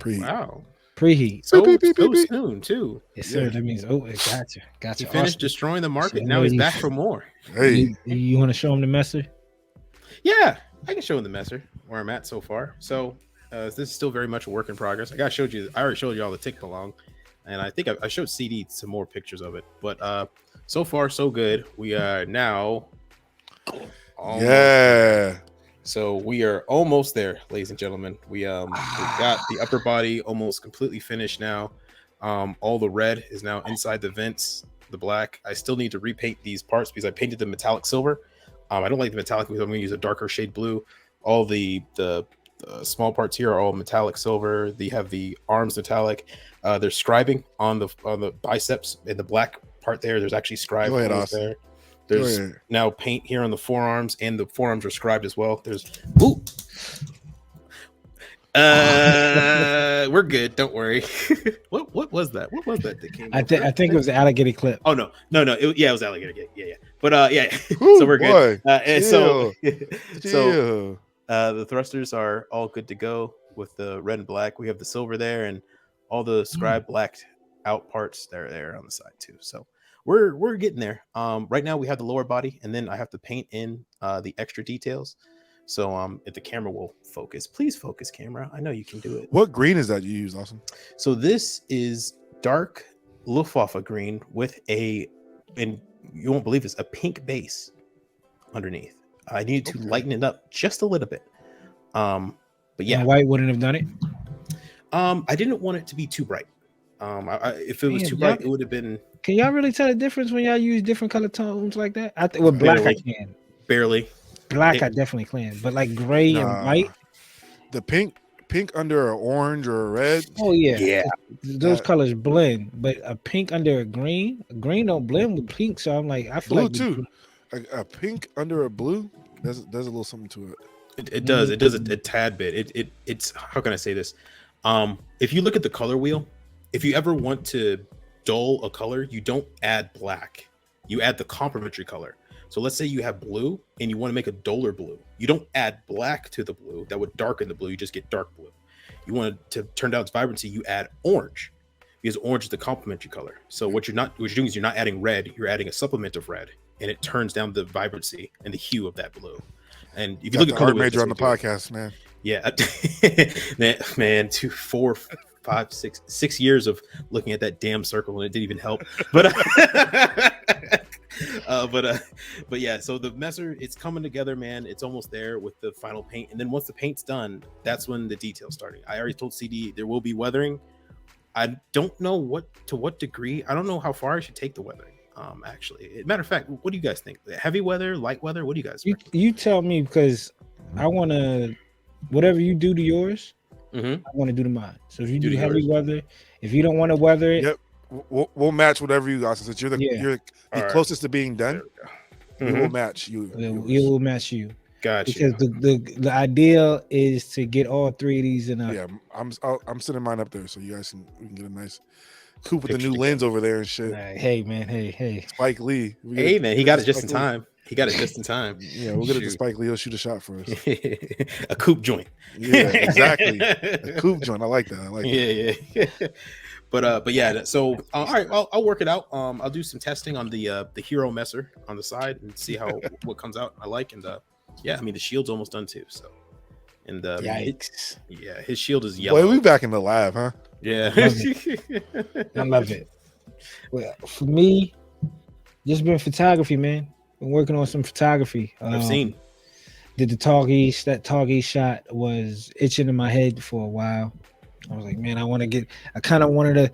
Wow. Preheat. So soon too. Yes, sir. That means gotcha. He finished destroying the market. So now he's back for more. Hey, you want to show him the messer? Yeah, I can show him the messer where I'm at so far. So this is still very much a work in progress. I already showed you all the tick belong, and I think I showed CD some more pictures of it. But so far so good. We are now. So we are almost there, ladies and gentlemen. We got the upper body almost completely finished now. All the red is now inside the vents, the black. I still need to repaint these parts because I painted the metallic silver. I don't like the metallic because I'm going to use a darker shade blue. All the small parts here are all metallic silver. They have the arms metallic. There's scribing on the biceps in the black part there. There's actually scribe there. There's now paint here on the forearms, and the forearms are scribed as well. There's we're good. Don't worry. What was that? What was that came? I think it was the alligator clip. Oh no. It was alligator. Yeah. But yeah. So we're good. So the thrusters are all good to go with the red and black. We have the silver there, and all the scribe blacked out parts there on the side too. So we're getting there. Right now we have the lower body, and then I have to paint in the extra details. So if the camera will focus, please focus, camera. I know you can do it. What green is that you use, Awesome? So this is dark Luftwaffe green with and you won't believe this, a pink base underneath. I needed to lighten it up just a little bit. But yeah, and white wouldn't have done it. I didn't want it to be too bright. If it was too bright, it would have been Can y'all really tell the difference when y'all use different color tones like that? With black, I can. Barely. Black, I definitely can. But like gray and white. The pink under an orange or a red. Oh yeah. Yeah. Those colors blend, but a pink under a green don't blend with pink. So I'm like, I feel blue like too. A pink under a blue. There's a little something to it. It does. It does a tad bit. It's how can I say this? If you look at the color wheel, if you ever want to dull a color, you don't add black. You add the complementary color. So let's say you have blue and you want to make a duller blue. You don't add black to the blue. That would darken the blue. You just get dark blue. You want to turn down its vibrancy, you add orange, because orange is the complementary color. So what you're doing is you're not adding red, you're adding a supplement of red, and it turns down the vibrancy and the hue of that blue. And if you look at color major on the podcast, man. Yeah. man, 2, 4, 5, 6 years of looking at that damn circle and it didn't even help. But but yeah, so the messer, it's coming together, man. It's almost there with the final paint, and then once the paint's done, that's when the detail's starting. I already told CD there will be weathering. I don't know to what degree. I don't know how far I should take the weathering. Actually, matter of fact, what do you guys think? Heavy weather, light weather? What do you guys? You tell me, because I want to. Whatever you do to yours, I want to do to mine. So if you do heavy weather, if you don't want to weather it, yep, we'll match whatever you guys. Since you're the closest to being done, we will match you. We will match you. Gotcha. Because the idea is to get all three of these in a. Yeah, I'm sitting mine up there, so you guys we can get a nice coupe with the new lens over there and shit. Hey man, hey. Spike Lee. Hey man, he got it just in time. Yeah, we'll get it to Spike Lee. He'll shoot a shot for us. A coupe joint. Yeah, exactly. A coupe joint. I like that. Yeah. But yeah. So all right, I'll work it out. I'll do some testing on the hero messer on the side and see what comes out. I like, and yeah, I mean the shield's almost done too. So, and yikes. His shield is yellow. Boy, we back in the lab, huh? Yeah, I love it. Well, for me, just been photography, man. Been working on some photography. I've seen. Did the Targhee. That Targhee shot was itching in my head for a while. I was like, man, I kind of wanted to.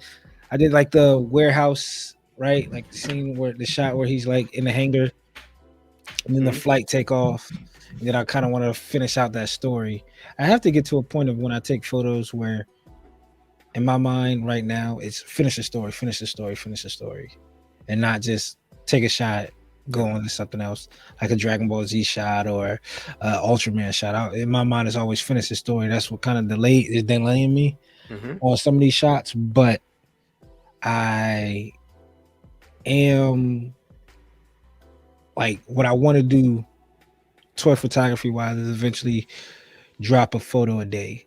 I did like the warehouse, right? Like the scene where the shot where he's like in the hangar, and then the flight take off. And then I kind of want to finish out that story. I have to get to a point of when I take photos where, in my mind right now, it's finish the story, and not just take a shot, go on to something else like a Dragon Ball Z shot or Ultraman shot. In my mind, it's always finish the story. That's what kind of delaying me on some of these shots. But I am like, what I want to do toy photography wise is eventually drop a photo a day,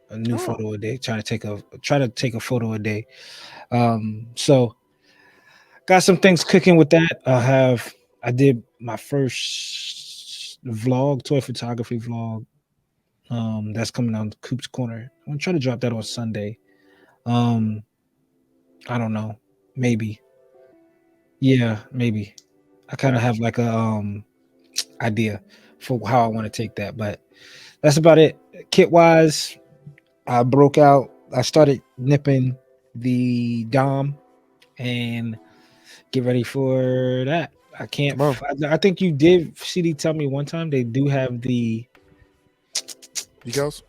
a new photo a day. Try to take a photo a day. So got some things cooking with that. I did my first vlog, toy photography vlog. That's coming on Coop's Corner. I'm gonna try to drop that on Sunday. I don't know, maybe. Yeah, maybe. I kind of have like a idea for how I want to take that, but that's about it. Kit wise, I started nipping the Dom and get ready for that. I can't. I think you did. CD tell me one time they do have the decals,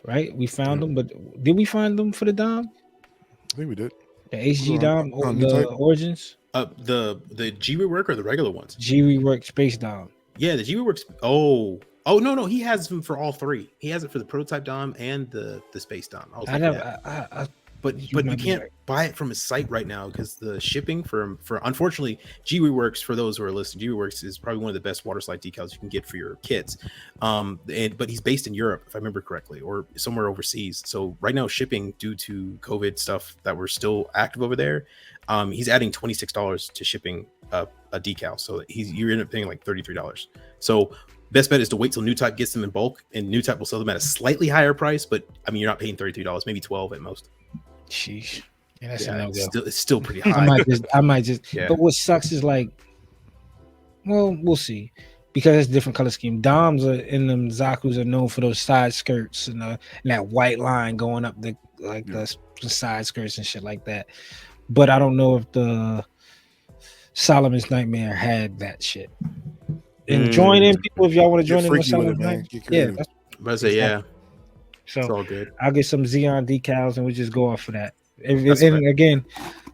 right? We found them, but did we find them for the Dom? I think we did. The HG Dom or the Origins? The G Rework or the regular ones? G Rework Space Dom. Yeah, the G Rework. Oh no, he has them for all three. He has it for the prototype Dom and the Space Dom. But you can't buy it from his site right now because the shipping for unfortunately GWorks, for those who are listening, GWorks is probably one of the best water slide decals you can get for your kits. But he's based in Europe, if I remember correctly, or somewhere overseas. So right now, shipping due to COVID stuff that we're still active over there, he's adding $26 to shipping a decal. So you end up paying like $33. So best bet is to wait till New Type gets them in bulk, and New Type will sell them at a slightly higher price. But I mean, you're not paying $33, maybe $12 at most. Sheesh. Yeah, that's a no-go. It's still pretty high. I might just. Yeah. But what sucks is like, well, we'll see, because it's different color scheme. Doms in them Zaku's are known for those side skirts and that white line going up the side skirts and shit like that. but I don't know if the Solomon's Nightmare had that shit. And join in, people, if y'all want to Get join in on freaky with it, Solomon's man. Nightmare. Get Yeah, creative. But I say, yeah, so it's all good. I'll get some Xeon decals and we just go off of that. That's And fair. again,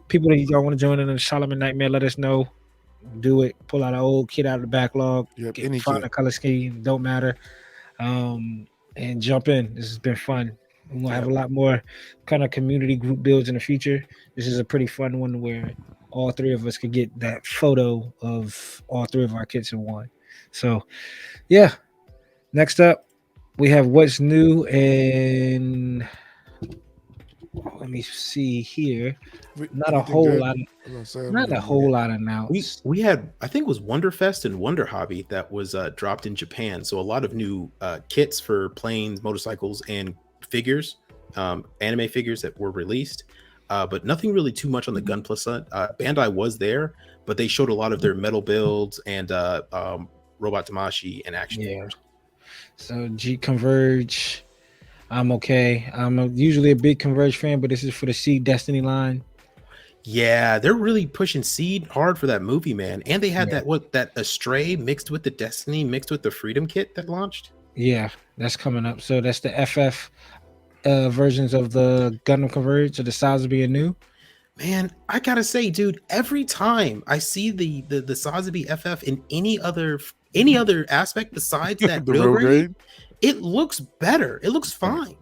people that y'all want to join in the Solomon Nightmare, let us know. Do it. Pull out an old kit out of the backlog. Yep, any Find kit. a color scheme. Don't matter. And jump in. This has been fun. We're gonna have a lot more kind of community group builds in the future. This is a pretty fun one where all three of us could get that photo of all three of our kits in one. So yeah. Next up, we have what's new, and let me see here. Not a Anything whole good? lot. I was gonna say, Not a whole lot announced. We had, I think it was Wonderfest and Wonder Hobby that was dropped in Japan. So a lot of new kits for planes, motorcycles, and figures, anime figures that were released. But nothing really too much on the Gunpla side. Bandai was there, but they showed a lot of their metal builds and Robot Tamashi and action figures. So G Converge, I'm okay. I'm usually a big Converge fan, but this is for the Seed Destiny line. Yeah, they're really pushing Seed hard for that movie, man. And they had that Astray mixed with the Destiny, mixed with the Freedom kit that launched. Yeah, that's coming up. So that's the FF versions of the Gundam Converge, so the Sazabi are new. Man, I gotta say, dude, every time I see the Sazabi FF in any other aspect besides that the real grade, it looks better. It looks fine.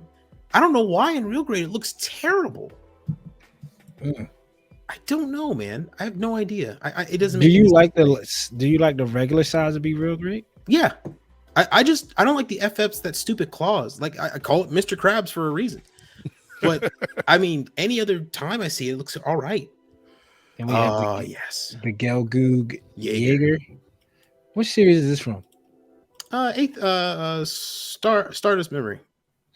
I don't know why in real grade it looks terrible. I don't know, man. I have no idea. It doesn't make. Do you like the regular Sazabi real grade? Yeah. I don't like the FF's that stupid claws. Like I call it Mr. Krabs for a reason. But I mean, any other time I see it, it looks all right. And we have the Gelgoog Jaeger. What series is this from? Stardust Memory.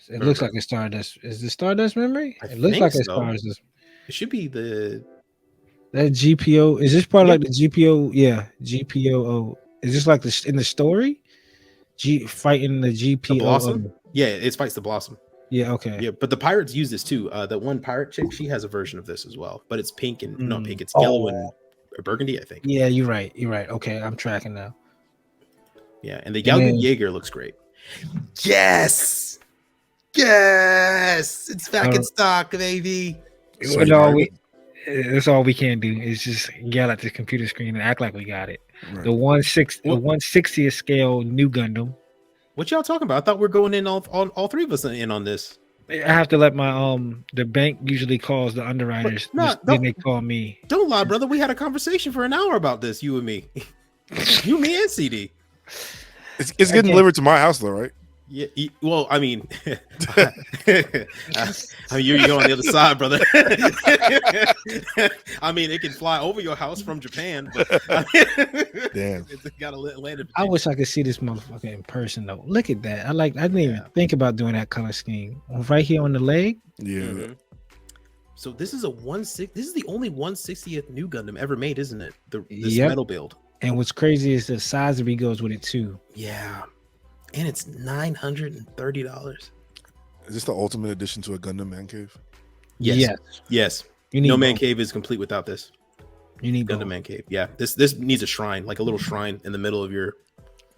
It looks like a Stardust. Is the Stardust Memory? It looks like a Stardust. It should be the that GPO. Is this part like the GPO? Yeah, GPO. Is this like in the story? Fighting the GPO. The Blossom? Yeah, it fights the Blossom. Yeah, okay. Yeah, but the pirates use this too. That one pirate chick, she has a version of this as well, but it's pink and not pink, it's yellow and burgundy, I think. Yeah, you're right. Okay, I'm tracking now. Yeah, and the Galgun Jaeger looks great. Yes, it's back in stock, baby. That's all we can do is just yell at the computer screen and act like we got it. Right. The 160th scale new Gundam. What y'all talking about? I thought we were going in all three of us in on this. I have to let my the bank usually calls the underwriters. Then they call me. Don't lie, brother. We had a conversation for an hour about this, you and me. You, me, and CD. It's getting delivered to my house though, right? Yeah. Well, I mean, you're on the other side, brother. I mean, it can fly over your house from Japan. But, damn, it's got to land. I wish I could see this motherfucker in person though. Look at that. I didn't even think about doing that color scheme right here on the leg. Yeah. Mm-hmm. So this is This is the only 160th new Gundam ever made, isn't it? This metal build. And what's crazy is the Sazabi goes with it too. Yeah. And it's $930. Is this the ultimate addition to a Gundam Man Cave? Yes. No Man Cave is complete without this. You need Gundam Man Cave. Yeah. This needs a shrine, like a little shrine in the middle of your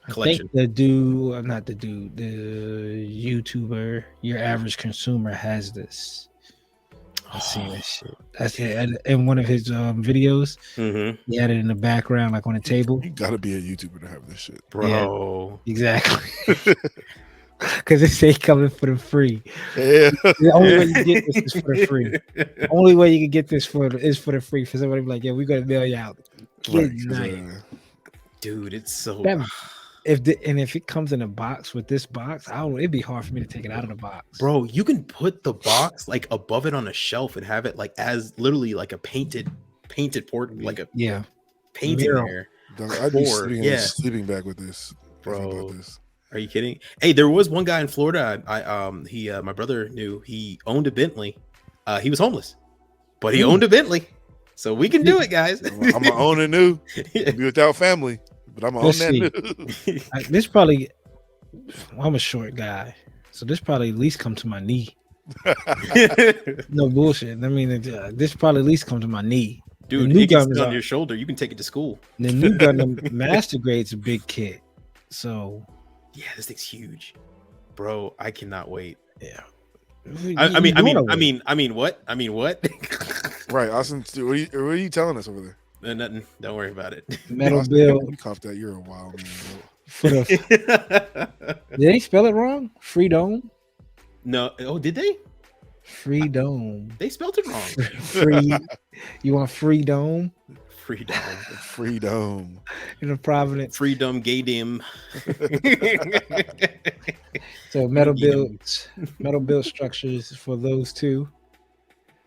collection. I think the YouTuber, your average consumer has this. I've seen this shit. That's it. In one of his videos, he had it in the background, like on a table. You gotta be a YouTuber to have this shit, bro. Yeah, exactly. Because it's say coming for the free. Yeah. The only way you get this is for the free. The only way you can get this is for the free. For somebody to be like, yeah, we're gonna mail you out. Dude, it's so. If it comes in a box with this box, it'd be hard for me to take it out of the box. Bro, you can put the box like above it on a shelf and have it like as literally like a painted port, like a painting there. I'd be sleeping in a sleeping bag with this, bro. Are you kidding? Hey, there was one guy in Florida. My brother knew. He owned a Bentley. He was homeless, but he owned a Bentley, so we can do it, guys. I'm gonna own a new. Be without family. But I'm on that. This probably. I'm a short guy, so this probably at least come to my knee. No bullshit. I mean, this probably at least come to my knee. Dude, the new it can Gundams sit on are, your shoulder. You can take it to school. the new Gundam Master Grade's a big kit. So Yeah, this thing's huge, bro. I cannot wait. yeah. I mean, what? Right, Austin. What are you telling us over there? Nothing. Don't worry about it. Metal Austin, Bill you coughed that. You're a wild man. for the. Did they spell it wrong? Freedom. No. Oh, did they? Freedom. They spelled it wrong. Free. You want freedom? Freedom. Freedom. In a Providence. Freedom. Gay dim. So metal build structures for those two.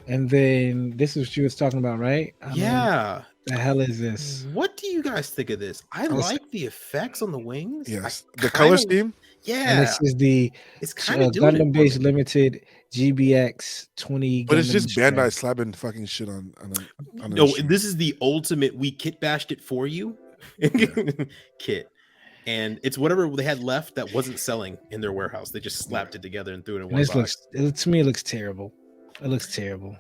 And then this is what you was talking about, right? Yeah. The hell is this? What do you guys think of this? I like the effects on the wings. Yes. The color scheme? Yeah. And this is the it's kind of Gundam based limited GBX 20. But Gundam it's just strength. Bandai slapping fucking shit on No, this is the ultimate we kit bashed it for you kit. And it's whatever they had left that wasn't selling in their warehouse. They just slapped it together and threw it in one box. To me, it looks terrible. It looks terrible.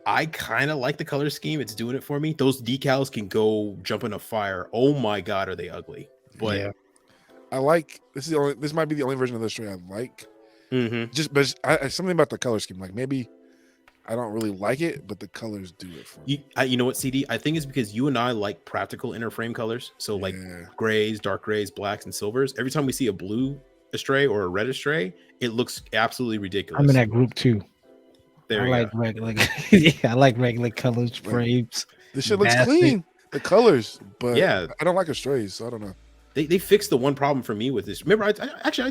I kind of like the color scheme. It's doing it for me. Those decals can go jump in a fire. Oh my god, are they ugly? But yeah. I like this. This might be the only version of the stray I like. Mm-hmm. But something about the color scheme. Like maybe I don't really like it, but the colors do it for me. You know what, CD? I think it's because you and I like practical inner frame colors. So like grays, dark grays, blacks, and silvers. Every time we see a blue astray or a red astray, it looks absolutely ridiculous. I'm in that group too. There I like regular. I like regular colors frames. This shit looks clean. The colors, but yeah, I don't like astrays, so I don't know. They fixed the one problem for me with this. Remember, I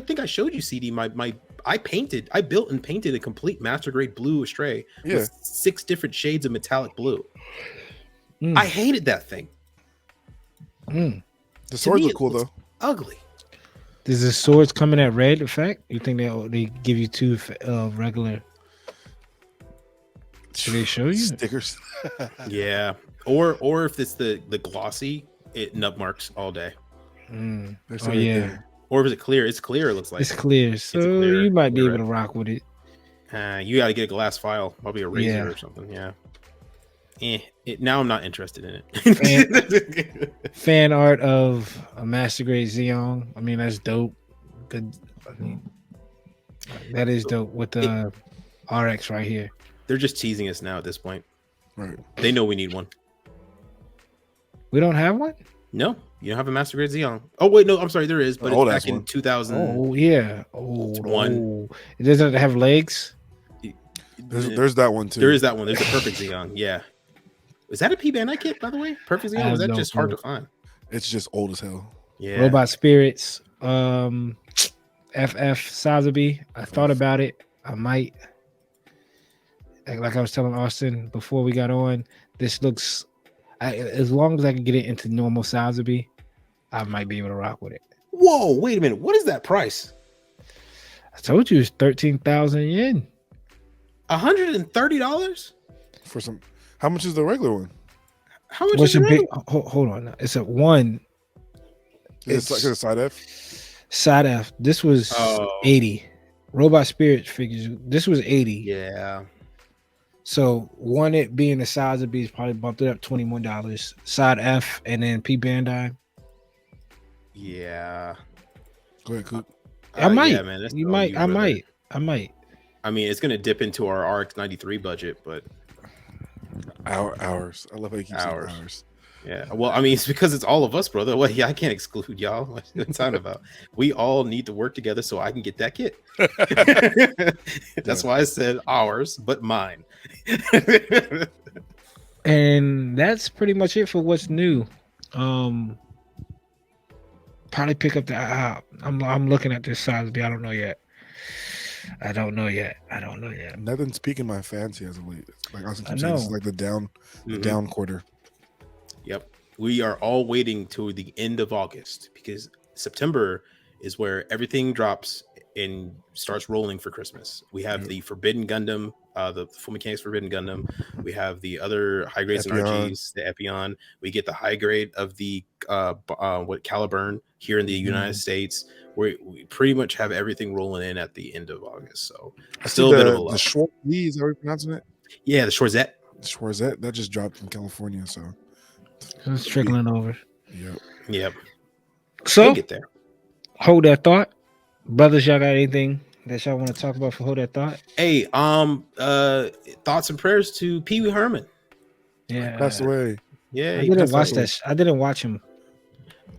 think I showed you CD. I built and painted a complete master grade blue astray with 6 different shades of metallic blue. I hated that thing. The swords look cool though. Ugly. Does the swords come in at red effect? You think they give you 2 regular? Do they show you stickers? Yeah, or if it's the glossy, it nub marks all day. Oh yeah. Or is it clear? It's clear. It looks like it's clear. So it's clear. You might be able to rock with it. You got to get a glass file, probably a razor or something. Yeah. Now I'm not interested in it. Fan art of a master grade Xeon. I mean, that's dope. Good. I mean, that is dope with the RX right here. They're just teasing us now at this point. Right. They know we need one. We don't have one? No, you don't have a master grade Xeon. Oh wait, no, I'm sorry, there is, but it's back in 2000. Oh yeah, one. It doesn't have legs. There's that one too. There is that one. There's a perfect Xeon. Yeah. Is that a P Bandai kit, by the way? Perfect Xeon? Or is that just hard to find? It's just old as hell. Yeah. Robot Spirits. FF Sazabi. I thought about it. I might. Like I was telling Austin before we got on, this looks. As long as I can get it into normal Sazabi, I might be able to rock with it. Whoa! Wait a minute. What is that price? I told you it's 13,000 yen. $130 for some. How much is the regular one? How much is the regular? Hold on. It's a one. It's like a side F. Side F. This was 80. Robot Spirit figures. This was 80. Yeah. So one, it being the size of B is probably bumped it up $21. Side F and then P Bandai. Yeah. Go ahead, Coop. I might. Yeah, man, you might. I might. I mean, it's gonna dip into our RX 93 budget, but hours. I love how you keep saying hours. Yeah. Well, I mean, it's because it's all of us, brother. Well, yeah, I can't exclude y'all. What are you talking about? We all need to work together so I can get that kit. That's why I said ours, but mine. And that's pretty much it for what's new. Probably pick up the. I'm looking at this size B. I don't know yet. Nothing's piquing my fancy as of late. Like Austin keeps saying, it's like the down quarter. Yep. We are all waiting to the end of August because September is where everything drops and starts rolling for Christmas. We have the Forbidden Gundam the Full Mechanics Forbidden Gundam. We have the other high grades and Epion. RGs, the Epion. We get the high grade of the Caliburn here in the United States. We pretty much have everything rolling in at the end of August. So I see still a bit of a the low. short Z, is that how you're pronouncing it? Yeah, the Shorzette. Schwarzette, that just dropped from California, so It's trickling over. yep. Yep. So We'll get there. hold that thought, brothers. Y'all got anything that y'all want to talk about for hold that thought? Hey, thoughts and prayers to Pee Wee Herman. Yeah, Passed away. Yeah, I he didn't passed watch away. that. I didn't watch him.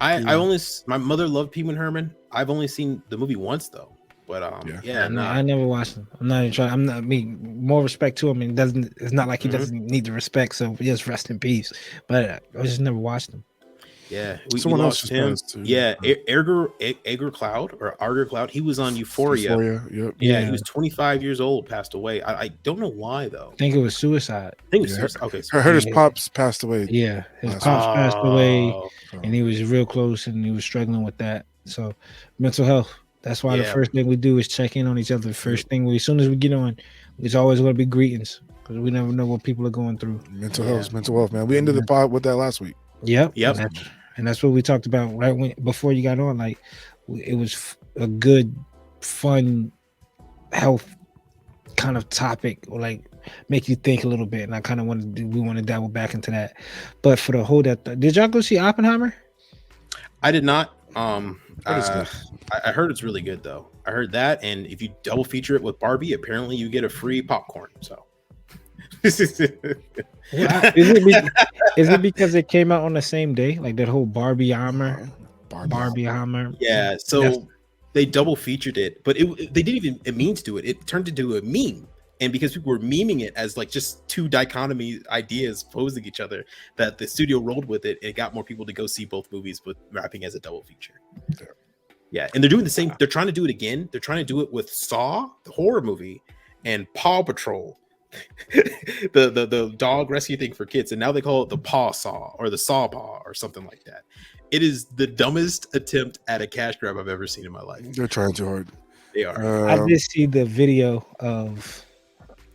My mother loved Pee Wee Herman. I've only seen the movie once though. But I never watched him. I'm not even trying. I'm not. I mean, more respect to him, and doesn't. It's not like he doesn't need the respect. So just rest in peace. But I just never watched him. Yeah, we Someone else lost just him. passed too. Yeah, Edgar Cloud or Arger Cloud. He was on Euphoria. Yep. Yeah, he was 25 years old, passed away. I don't know why though. I think it was suicide. I think it was Yeah. suicide. Okay, I heard his pops passed away. Yeah, his Last pops passed away, so. and he was real close, and he was struggling with that. So, mental health. That's why the Yeah. first thing we do is check in on each other. The first thing as soon as we get on, it's always going to be greetings because we never know what people are going through. Mental health, man. We ended the pod with that last week. Yep. Yep. And that's what we talked about before you got on. Like, it was a good, fun, health kind of topic, or like make you think a little bit. And I kind of we want to dabble back into that. But for the whole did y'all go see Oppenheimer? I did not. I heard it's really good though. I heard that, and if you double feature it with Barbie, apparently you get a free popcorn. So, Is it because it came out on the same day, like that whole Barbie Hammer? Yeah. So they double featured it, but they didn't even mean to do it. It turned into a meme, and because people were memeing it as like just two dichotomy ideas opposing each other, that the studio rolled with it. And it got more people to go see both movies with wrapping as a double feature. Yeah, and they're doing the same. They're trying to do it again. They're trying to do it with Saw, the horror movie, and Paw Patrol, the dog rescue thing for kids, and now they call it the Paw Saw or the Saw Paw or something like that. It is the dumbest attempt at a cash grab I've ever seen in my life. They're trying too hard. They are. I did see the video of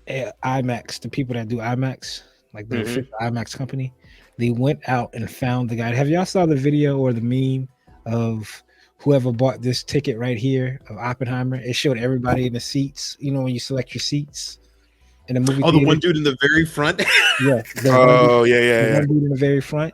IMAX, the people that do IMAX, like the official IMAX company. They went out and found the guy. Have y'all saw the video or the meme of whoever bought this ticket right here of Oppenheimer? It showed everybody in the seats. You know when you select your seats in the movie. Oh, the one dude in the very front. Yeah. Oh, One yeah. dude in the very front.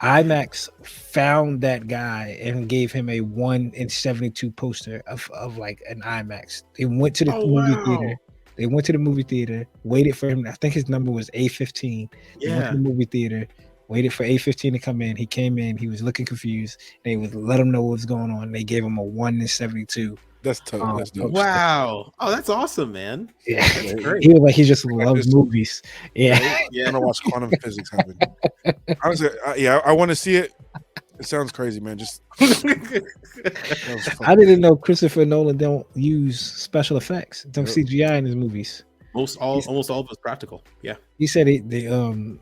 IMAX found that guy and gave him a 1/72 poster of like an IMAX. They went to the movie theater. They went to the movie theater, waited for him. I think his number was A15. They went to the movie theater, waited for A15 to come in. He came in. He was looking confused. They would let him know what was going on. They gave him a 1/72. That's tough. That's dope. Wow. Oh, that's awesome, man. Yeah. That's great. He was like, he just loves movies. Yeah. I'm gonna watch quantum physics happen. Honestly, I want to see it. It sounds crazy, man. Just I didn't know Christopher Nolan don't use special effects, don't CGI in his movies. Almost all of it's practical. Yeah. He said the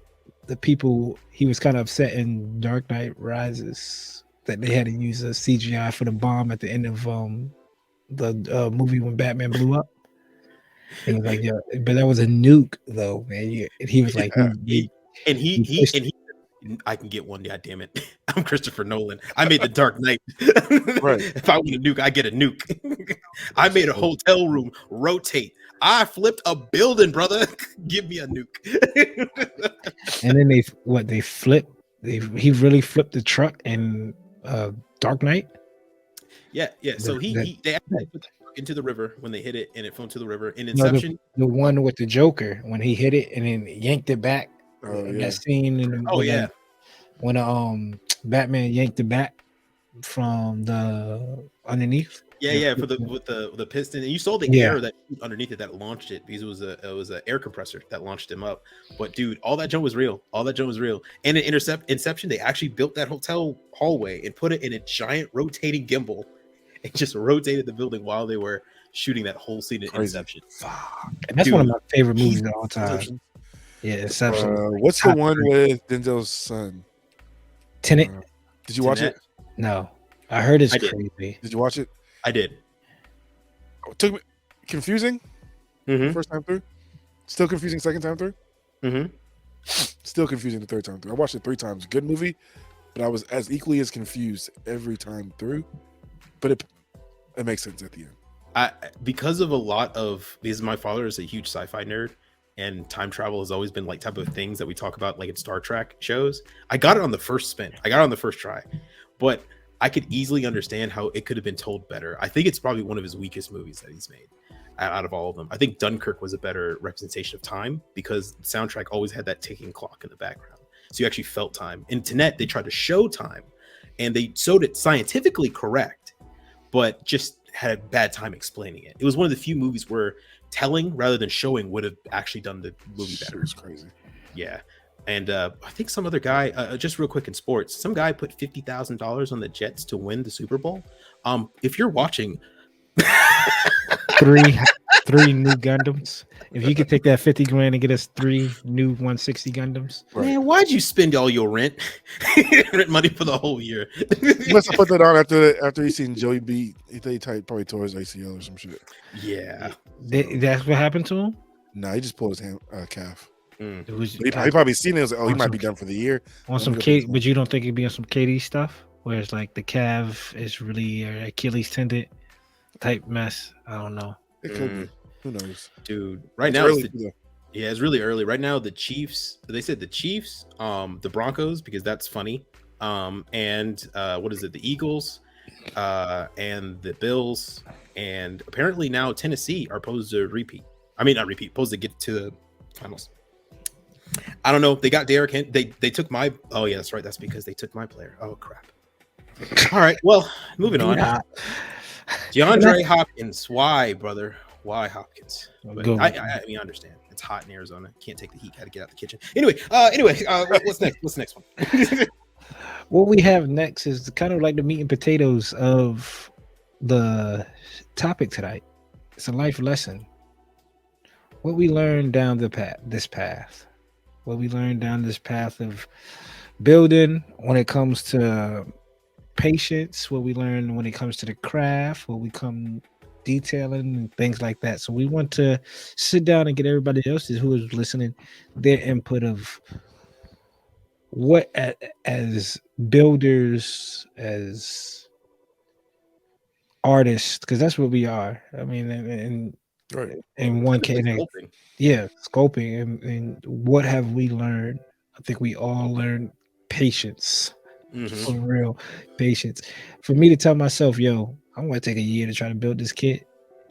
people, he was kind of upset in Dark Knight Rises that they had to use a CGI for the bomb at the end of the movie when Batman blew up. He was like, yeah, but that was a nuke though, man. He was like, he I can get one. God damn it! I'm Christopher Nolan. I made the Dark Knight. Right. If I want a nuke, I get a nuke. I made a hotel room rotate. I flipped a building, brother. Give me a nuke. And then they flipped. He really flipped the truck in Dark Knight. Yeah. So they actually put the truck into the river when they hit it, and it fell into the river. In Inception, the one with the Joker when he hit it and then yanked it back. That scene when Batman yanked the bat from the underneath. Yeah, for the piston, and you saw the air that underneath it that launched it because it was an air compressor that launched him up. But dude, all that junk was real. And in Inception, they actually built that hotel hallway and put it in a giant rotating gimbal, and just rotated the building while they were shooting that whole scene in Inception. And that's one of my favorite movies of all time. Yeah, Inception. What's the one with Denzel's son? Tenet. Did you watch it? No, I heard it's crazy. Did you watch it? I did. It took me confusing. First time through. Still confusing second time through. Mm-hmm. Still confusing the third time through. I watched it 3 times. Good movie, but I was as equally as confused every time through. But it makes sense at the end. Because of a lot of because my father is a huge sci-fi nerd, and time travel has always been like type of things that we talk about like in Star Trek shows. I got it on the first spin. I got it on the first try, but I could easily understand how it could have been told better. I think it's probably one of his weakest movies that he's made out of all of them. I think Dunkirk was a better representation of time because the soundtrack always had that ticking clock in the background. So you actually felt time. In Tenet, they tried to show time and they showed it scientifically correct, but just had a bad time explaining it. It was one of the few movies where telling rather than showing would have actually done the movie better. It's crazy. Yeah. And I think some other guy, just real quick in sports, some guy put $50,000 on the Jets to win the Super Bowl. If you're watching, three new Gundams. If you could take that 50 grand and get us 3 new 160 Gundams, man, why'd you spend all your rent money for the whole year? You must have put that on after he seen Joey B. He probably tore his ACL or some shit. Yeah, that's what happened to him. No, he just pulled his calf. It was, he probably seen it. Was like, oh, he might be done for the year. On some K, but you don't think it'd be on some KD stuff, where it's like the calf is really Achilles tendon type mess. I don't know. It could be. Who knows, dude? Right now, it's really early. Right now, the Chiefs. They said the Chiefs, the Broncos, because that's funny. And what is it? The Eagles, and the Bills, and apparently now Tennessee are supposed to repeat. I mean, not repeat. Supposed to get to the finals. I don't know. They got Derrick Henry. They took my. Oh yeah, that's right. That's because they took my player. Oh crap. All right. Well, moving on. DeAndre Hopkins. Why, brother? Why Hopkins? But I mean, I understand. It's hot in Arizona. Can't take the heat. Got to get out the kitchen. Anyway. What's next? What's the next one? What we have next is kind of like the meat and potatoes of the topic tonight. It's a life lesson. What we learned down this path. What we learned down this path of building when it comes to patience, what we learn when it comes to the craft, what we come detailing and things like that. So we want to sit down and get everybody else's who is listening their input of what as builders, as artists, because that's what we are. I mean, and right. In one case, sculpting and what have we learned? I think we all learned patience. For real, patience. For me to tell myself, yo, I'm gonna take a year to try to build this kit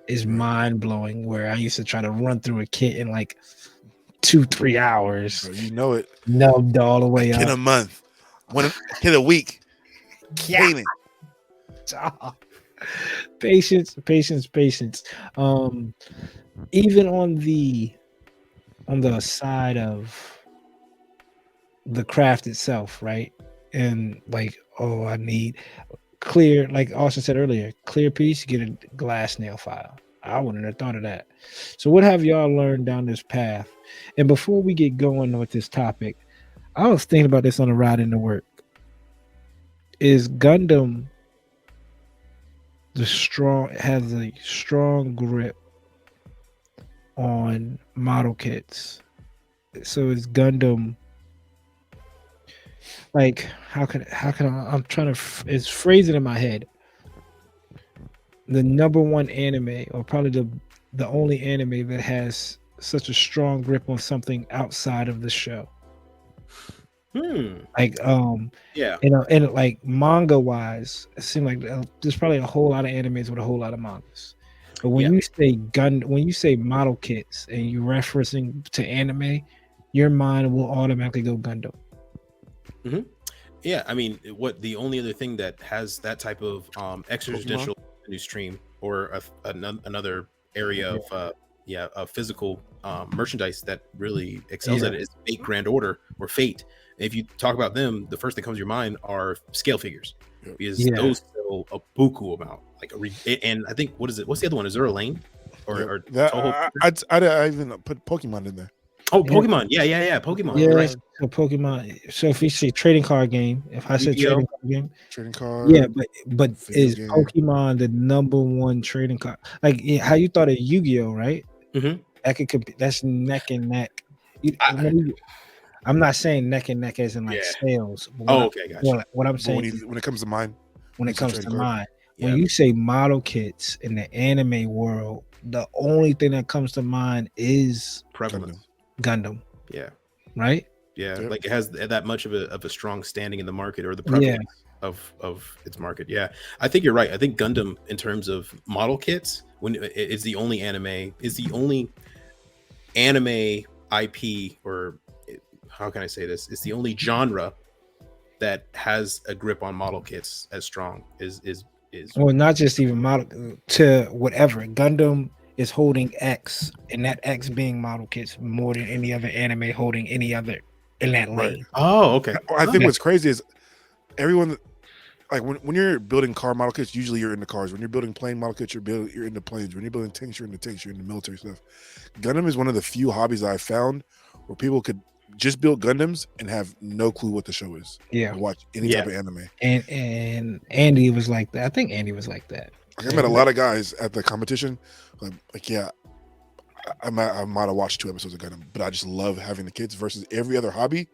is mind blowing. Where I used to try to run through a kit in like 2-3 hours. Bro, you know it. Nubbed all the way up. In a month. Hit a week. Yeah. Patience. Even on the side of the craft itself, right? And like, oh, I need clear, like Austin said earlier, clear piece, get a glass nail file. I wouldn't have thought of that. So what have y'all learned down this path? And before we get going with this topic, I was thinking about this on the ride into work. Is Gundam has a strong grip on model kits? So is Gundam like how can I'm trying to it's phrasing in my head, the number one anime, or probably the only anime that has such a strong grip on something outside of the show? Like and like manga wise, it seemed like there's probably a whole lot of animes with a whole lot of mangas. But when you say model kits and you're referencing to anime, your mind will automatically go Gundam. Yeah, I mean, the only other thing that has that type of extrajudicial revenue stream or another area of physical merchandise that really excels at it is Fate Grand Order or Fate. If you talk about them, the first thing that comes to your mind are scale figures, because those sell a buku amount. And I think what's the other one? Is there a lane or Toho? I even put Pokemon in there. Oh, Pokemon. Yeah. Pokemon. Yeah, right. So Pokemon. So if you say trading card game, if I said trading card game, trading card. Yeah, but is Pokemon the number one trading card? Like how you thought of Yu-Gi-Oh, right? That could be, that's neck and neck. I, I'm not saying neck and neck as in like Yeah. sales. But Oh, okay, gotcha. what I'm But saying when it comes to mine, when it use a comes to trading card. mine, when Yeah. you say model kits in the anime world, the only thing that comes to mind is Prevalence. Gundam, Yeah. right? Yeah. Yep. Like it has that much of a strong standing in the market, or the Yeah. prevalence of its market. Yeah. I think you're right. I think Gundam, in terms of model kits, it's the only anime IP, or how can I say this? It's the only genre that has a grip on model kits as strong is Well, not just even model to whatever. Gundam is holding X, and that X being model kits more than any other anime holding any other in that lane. Right. Oh, okay. I think Yeah. what's crazy is everyone, like when you're building car model kits, usually you're into cars. When you're building plane model kits, you're into planes. When you're building tanks, you're into tanks. You're into military stuff. Gundam is one of the few hobbies I've found where people could just build Gundams and have no clue what the show is. Yeah. Or watch any type of anime. And Andy was like that. I think Andy was like that. Like, I met a lot of guys at the competition. Like yeah, I might have watched 2 episodes of Gundam, but I just love having the kids versus every other hobby.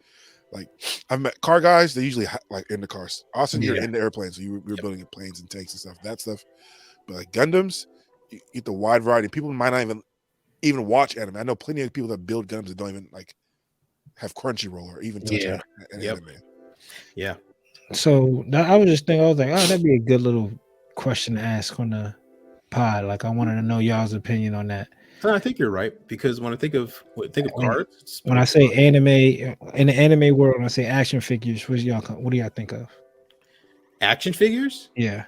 Like I've met car guys, they usually like into cars. Austin, you're into airplanes, so you're building planes and tanks and stuff, that stuff. But like Gundams, you get the wide variety. People might not even watch anime. I know plenty of people that build Gundams that don't even like have Crunchyroll or even touch an anime. Yeah. So I was just thinking, I was like, oh, that'd be a good little question to ask on the pod. Like I wanted to know y'all's opinion on that. I think you're right, because when I think of cards, when I say anime in the anime world, when I say action figures, what do y'all think of? Action figures? Yeah.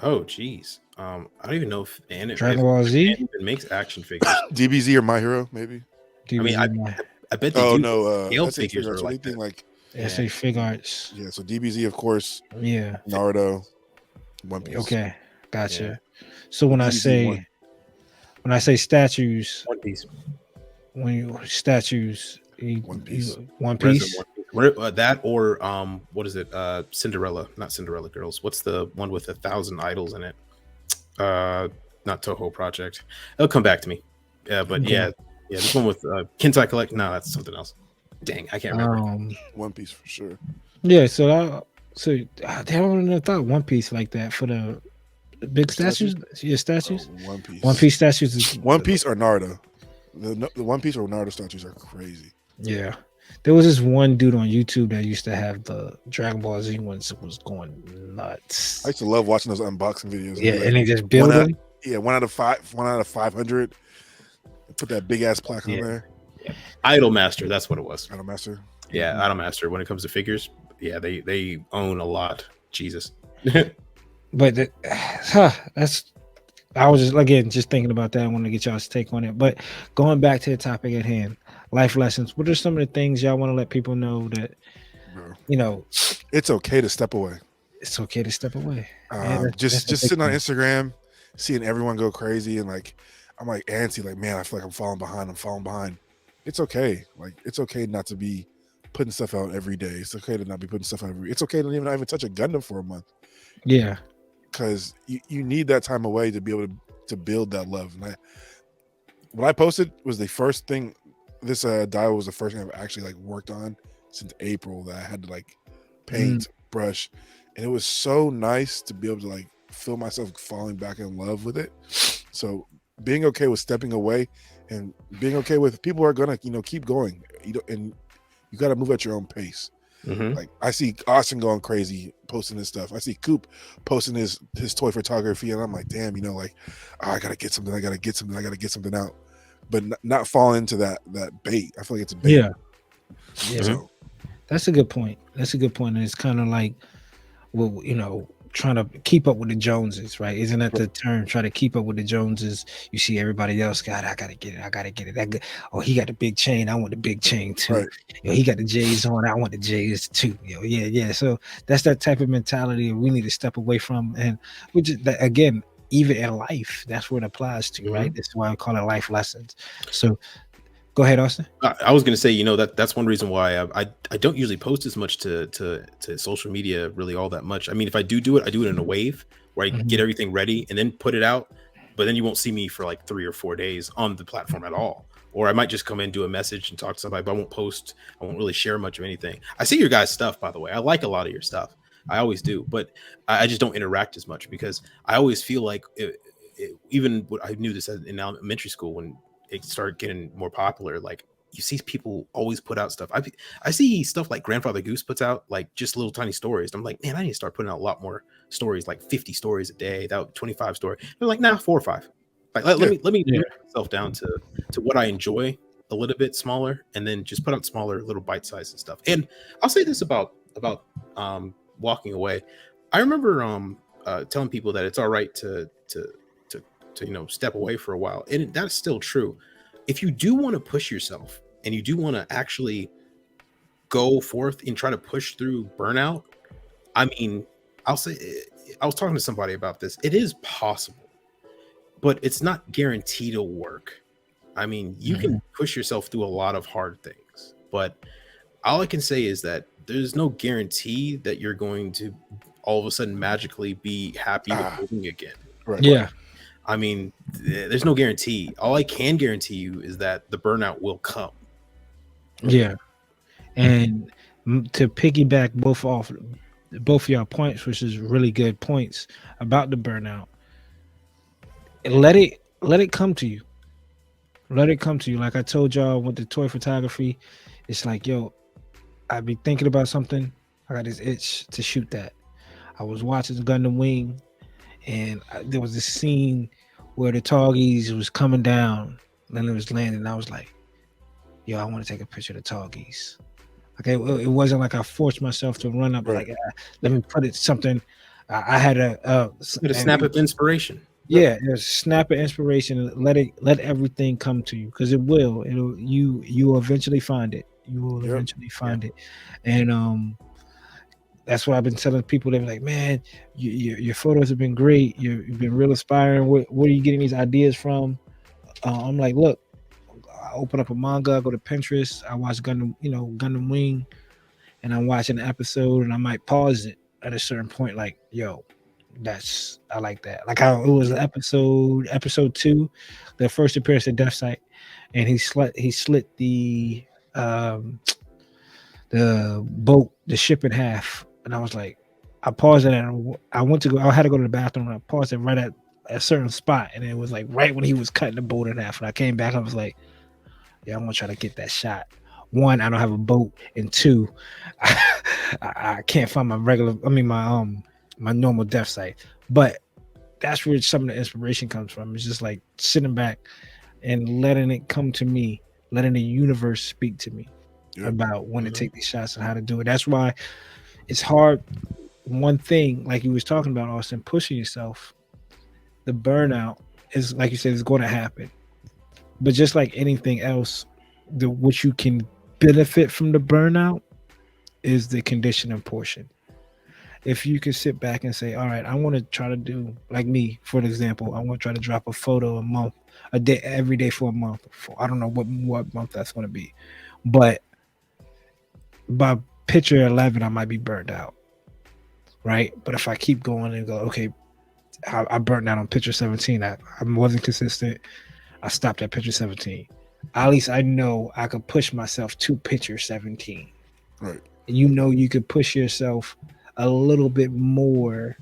Oh, geez. I don't even know if Dragon Ball Z even makes action figures. DBZ or My Hero, maybe. DBZ, I mean, I bet they do. No, scale that's figures are like that. Like say Fig Arts. Yeah, so DBZ, of course. Yeah. Naruto, One Piece. Okay, gotcha. Yeah. So when DBZ when I say statues, One Piece. When you statues, One Piece. One Piece. That or what is it? Cinderella, not Cinderella Girls. What's the one with 1,000 idols in it? Not Toho Project. It'll come back to me. Yeah, but yeah, this one with Kintai Collect. No, that's something else. Dang, I can't remember. One Piece for sure. Yeah, so I wouldn't have thought One Piece like that for the big statues. Yeah, statues. One Piece. One Piece statues is One Piece or Naruto. The One Piece or Naruto statues are crazy. Yeah. There was this one dude on YouTube that used to have the Dragon Ball Z ones, was going nuts. I used to love watching those unboxing videos. Yeah, and they just build them. Yeah, 1 out of 500. Put that big ass plaque on there. Yeah. Idol Master, that's what it was. Idol Master. Yeah, Idol Master. When it comes to figures, yeah, they own a lot. Jesus. But that's. I was just thinking about that. I want to get y'all's take on it. But going back to the topic at hand, life lessons. What are some of the things y'all want to let people know that, it's okay to step away. It's okay to step away. Just sitting on Instagram, seeing everyone go crazy, and like I'm like antsy, like man, I feel like I'm falling behind. It's okay. Like it's okay not to be putting stuff out every day. It's okay to not be putting stuff out It's okay to not even touch a Gundam for a month. Yeah. Because you need that time away to be able to build that love. And what I posted was the first thing. This dial was the first thing I've actually like worked on since April, that I had to like paint, brush, and it was so nice to be able to like feel myself falling back in love with it. So being okay with stepping away and being okay with people are gonna keep going. And you got to move at your own pace. Like I see Austin going crazy posting his stuff. I see Coop posting his toy photography, and I'm like, damn, I gotta get something. I gotta get something out, but not fall into that bait. I feel like it's a bait. Yeah. So, that's a good point. And it's kind of like, well, trying to keep up with the Joneses, right? Isn't that the term? Try to keep up with the Joneses. You see everybody else, God, I gotta get it. He got the big chain. I want the big chain too. Right. He got the J's on. I want the J's too. Yeah. So that's that type of mentality we need to step away from. And which is that, again, even in life, that's what it applies to, right? This is why I call it life lessons. So go ahead, Austin. I was going to say, that's one reason why I don't usually post as much to social media, really all that much. I mean, if I do it, I do it in a wave where I get everything ready and then put it out. but then you won't see me for like 3 or 4 days on the platform at all. Or I might just come in, do a message and talk to somebody, but I won't post. I won't really share much of anything. I see your guys' stuff, by the way. I like a lot of your stuff. I always do, but I just don't interact as much because I always feel like even I knew this in elementary school when it started getting more popular. Like you see people always put out stuff. I see stuff like Grandfather Goose puts out, like just little tiny stories. I'm like, man, I need to start putting out a lot more stories, like 50 stories a day, that 25 story. They're like, nah, 4 or 5. Like let me bring myself down to what I enjoy a little bit smaller, and then just put out smaller little bite sizes and stuff. And I'll say this about walking away. I remember telling people that it's all right to step away for a while, and that's still true. If you do want to push yourself and you do want to actually go forth and try to push through burnout, I mean, I'll say, I was talking to somebody about this. It is possible, but it's not guaranteed to work. I mean, you can push yourself through a lot of hard things, but all I can say is that there's no guarantee that you're going to all of a sudden magically be happy with moving again. Right. Yeah. I mean, there's no guarantee. All I can guarantee you is that the burnout will come. Yeah. And to piggyback both of your points, which is really good points about the burnout, let it come to you. Let it come to you. Like I told y'all with the toy photography, it's like, yo, I be thinking about something. I got this itch to shoot that. I was watching Gundam Wing, and there was this scene where the Targies was coming down, and it was landing. And I was like, yo, I want to take a picture of the Targies. Okay, it wasn't like I forced myself to run up, like, let me put it something. I had a snap of inspiration. Yeah, snap of inspiration. Let everything come to you, because it will. You will eventually find it. You will eventually find it, and that's what I've been telling people. They're like, man, your photos have been great. You've been real inspiring. Where are you getting these ideas from? I'm like, look, I open up a manga, I go to Pinterest, I watch Gundam Wing, and I'm watching an episode, and I might pause it at a certain point, like, yo, I like that. Like how it was episode 2, the first appearance at Death Sight, and he slit the boat, the ship in half, and I was like, I paused it, and I had to go to the bathroom, and I paused it right at a certain spot, and it was like right when he was cutting the boat in half, and I came back, I was like, yeah, I'm gonna try to get that shot. 1, I don't have a boat, and 2, I can't find my normal Death Sight. But that's where some of the inspiration comes from. It's just like sitting back and letting it come to me, letting the universe speak to me about when to take these shots and how to do it. That's why it's hard. One thing, like you was talking about, Austin, pushing yourself, the burnout is, like you said, is going to happen. But just like anything else, what you can benefit from the burnout is the conditioning portion. If you can sit back and say, all right, I want to try to do, like me, for example, I want to try to drop a photo a day, every day for a month. I don't know what month that's going to be. But by picture 11, I might be burned out. Right? But if I keep going and go, okay, I burned out on picture 17. I wasn't consistent. I stopped at picture 17. At least I know I could push myself to picture 17. Right. And you could push yourself a little bit more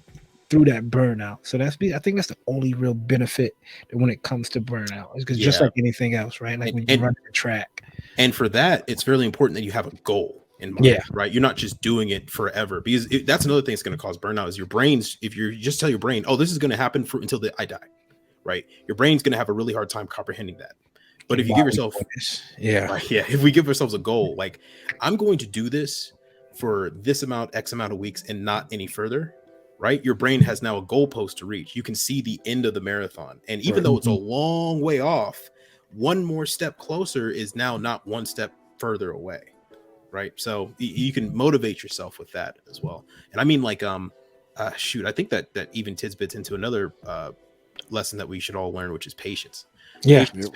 through that burnout. So I think that's the only real benefit when it comes to burnout, because just like anything else, right? Like when you run the track. And for that, it's really important that you have a goal in mind, right? You're not just doing it forever, because that's another thing that's going to cause burnout is your brain's. If you just tell your brain, oh, this is going to happen until I die, right? Your brain's going to have a really hard time comprehending that. But if you give yourself, if we give ourselves a goal, like I'm going to do this for this X amount of weeks and not any further, right? Your brain has now a goalpost to reach. You can see the end of the marathon. And even though it's a long way off, one more step closer is now not one step further away, right? So you can motivate yourself with that as well. And I mean, like, I think that even tidbits into another lesson that we should all learn, which is patience. Patience.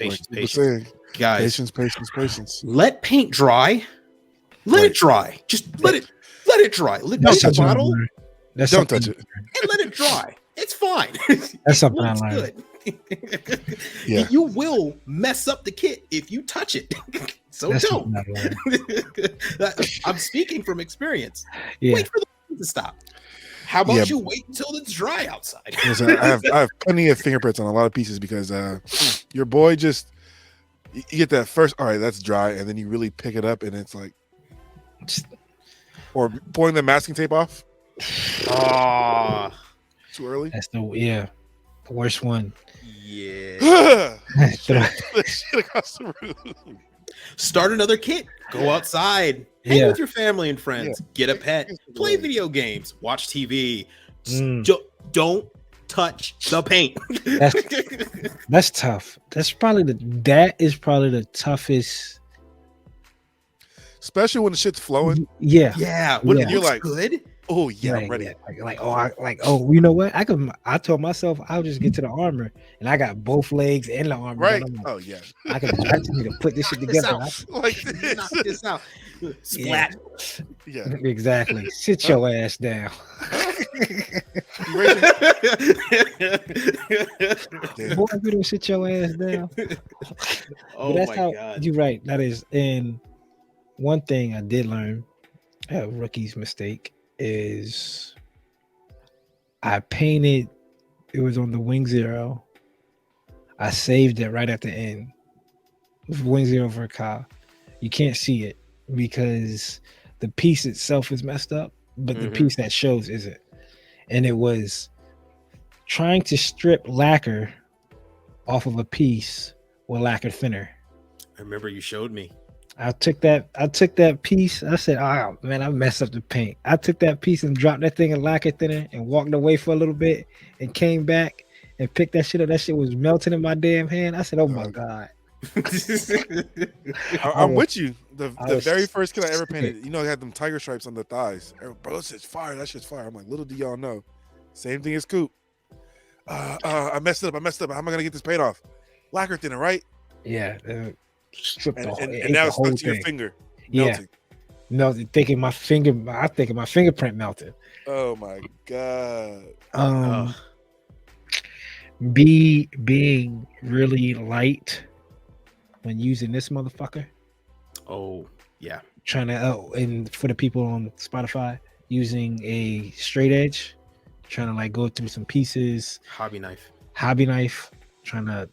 Guys, patience. Let paint dry. Let it dry. Just let it dry. Don't touch the bottle. Don't touch it. And let it dry. It's fine. That's something I learned. Good. Yeah. You will mess up the kit if you touch it. So That's don't. not right. I'm speaking from experience. Yeah. Wait for the paint to stop. How about Yeah. you wait until it's dry outside? Listen, I have plenty of fingerprints on a lot of pieces because your boy just you get that first, all right, that's dry, and then you really pick it up and it's like, or pulling the masking tape off Ah, too early. That's the worst one. yeah. Shit across the room. Start another kit. Go outside. Hang Yeah. with your family and friends. Get a pet. Play video games. Watch TV. Don't touch the paint. That's tough. That is probably the toughest. Especially when the shit's flowing. Yeah. Yeah. When it You're looks like, good. oh yeah, Right, I'm ready. yeah. You know what? I told myself I'll just get to the armor, and I got both legs and the armor. Right? I'm like, Oh yeah. I just need to put this shit together. Like Knock this. this out. Splat. Yeah. Exactly. Sit your ass down. Boy, you don't sit your ass down. Oh That's my how god. you're right. That is, and one thing I did learn, a rookie's mistake, is I painted. It was on the Wing Zero. I saved it right at the end. Wing Zero for a car. You can't see it because the piece itself is messed up, but the piece that shows isn't. And it was trying to strip lacquer off of a piece with lacquer thinner. I remember you showed me. I took that piece. I said, "Oh man, I messed up the paint." I took that piece and dropped that thing in lacquer thinner and walked away for a little bit and came back and picked that shit up. That shit was melting in my damn hand. I said, "Oh my god." I'm with you. The was very first kid I ever painted, you know, it had them tiger stripes on the thighs. Bro, this shit's fire. That shit's fire. I'm like, little do y'all know. Same thing as Coop. I messed it up. How am I gonna get this paint off? Lacquer thinner, right? Yeah. Stripped and now it's stuck to your finger. Melting. No, thinking my fingerprint melted. Oh my god. Being really light when using this motherfucker. Oh yeah. Trying to and for the people on Spotify, using a straight edge, trying to like go through some pieces. Hobby knife. Trying to.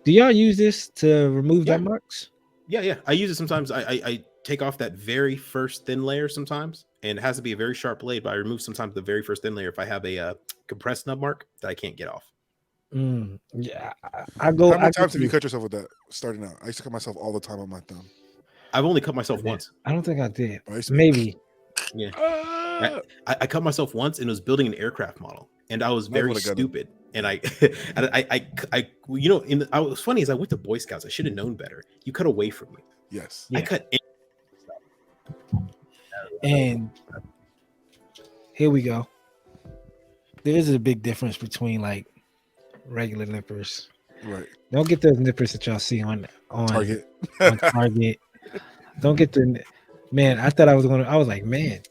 Do y'all use this to remove that marks? Yeah. I use it sometimes. I take off that very first thin layer sometimes, and it has to be a very sharp blade, but I remove sometimes the very first thin layer if I have a compressed nub mark that I can't get off. Yeah, I go. How many times have you cut yourself with that starting out? I used to cut myself all the time on my thumb. I've only cut myself once. I don't think I did. Maybe. Yeah. I cut myself once, and it was building an aircraft model, and I was very stupid. And I you know, what's funny is I went to Boy Scouts. I should have known better. You cut away from me. Yes. I cut. And here we go. There is a big difference between like regular nippers. Right. Don't get those nippers that y'all see on Target. On Target. Don't get the man. I thought I was like, man,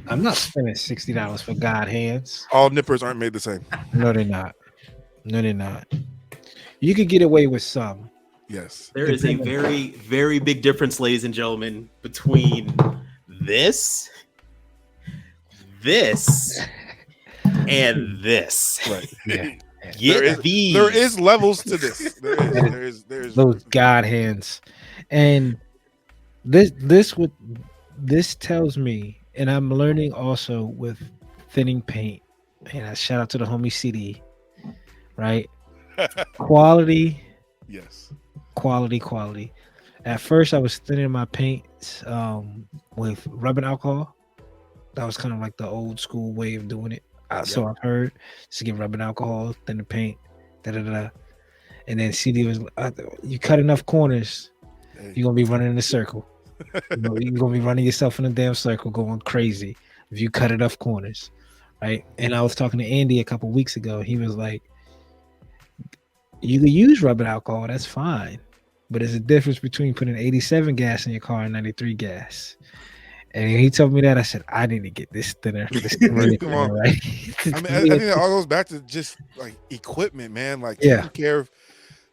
I'm not spending $60 for God hands. All nippers aren't made the same. No, they're not. You could get away with some. Yes. There is a very, very big difference, ladies and gentlemen, between this, and this. Right. Yeah. There is levels to this. There is those God hands. And this tells me, and I'm learning also with thinning paint. And I shout out to the homie CD, right? Quality. Yes. Quality. At first, I was thinning my paints with rubbing alcohol. That was kind of like the old school way of doing it. So I've heard, just get rubbing alcohol, thin the paint, and then CD was, you cut enough corners, you're gonna be running in a circle. You're gonna be running yourself in a damn circle, going crazy if you cut enough corners, right? And I was talking to Andy a couple weeks ago. He was like, you can use rubbing alcohol, that's fine, but there's a difference between putting 87 gas in your car and 93 gas. And he told me that. I said, I need to get this thinner. This thinner, Come on. right? I mean, I think that all goes back to just like equipment, man. Like taking care of.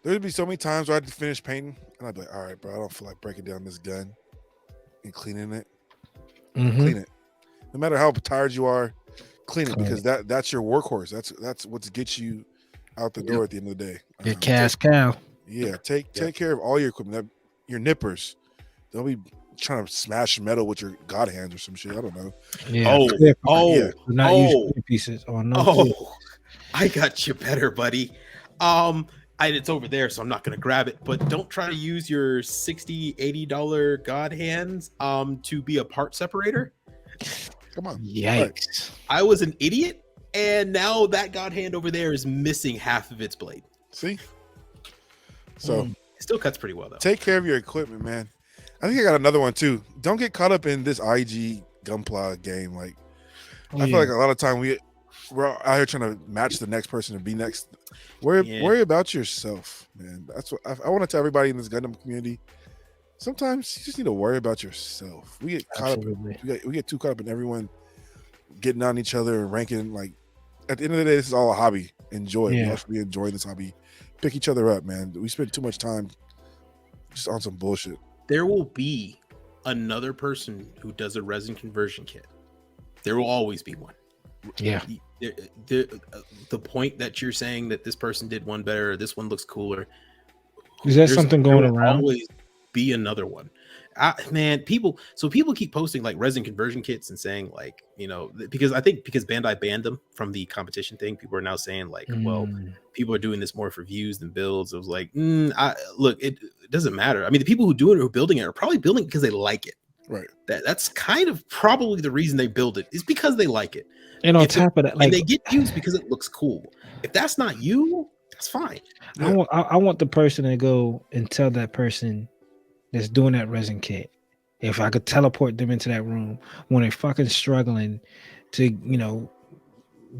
There'd be so many times where I'd finish painting and I'd be like, all right, bro, I don't feel like breaking down this gun and cleaning it. Clean it. No matter how tired you are, clean it, because that's your workhorse. That's what gets you out the door at the end of the day. Your cash cow. Yeah, take care of all your equipment. Your nippers. Don't be trying to smash metal with your god hands or some shit. I don't know. Yeah. Not use pieces or no. I got you better, buddy. It's over there, so I'm not gonna grab it. But don't try to use your $60-$80 god hands to be a part separator. Come on. Yikes. I was an idiot, and now that god hand over there is missing half of its blade. See? So it still cuts pretty well though. Take care of your equipment, man. I think I got another one too. Don't get caught up in this IG Gunpla game. Like I feel like a lot of time we're out here trying to match the next person to be next. Worry about yourself, man. That's what I want to tell everybody in this Gundam community. Sometimes you just need to worry about yourself. We get caught up. We get too caught up in everyone getting on each other and ranking. Like at the end of the day, this is all a hobby. Enjoy it. We all should be enjoying this hobby. Pick each other up, man. We spend too much time just on some bullshit. There will be another person who does a resin conversion kit. There will always be one. Yeah. The point that you're saying that this person did one better, or this one looks cooler. Is that something going around? Always be another one. Man, people keep posting like resin conversion kits and saying like, because Bandai banned them from the competition thing. People are now saying like, well, people are doing this more for views than builds. It was like, look, it doesn't matter. I mean, the people who do it or building it are probably building it because they like it. Right. That's kind of probably the reason they build it is because they like it. And on top of that, like, and they get views because it looks cool. If that's not you, that's fine. Yeah. I want the person to go and tell that person that's doing that resin kit, if I could teleport them into that room when they're fucking struggling to,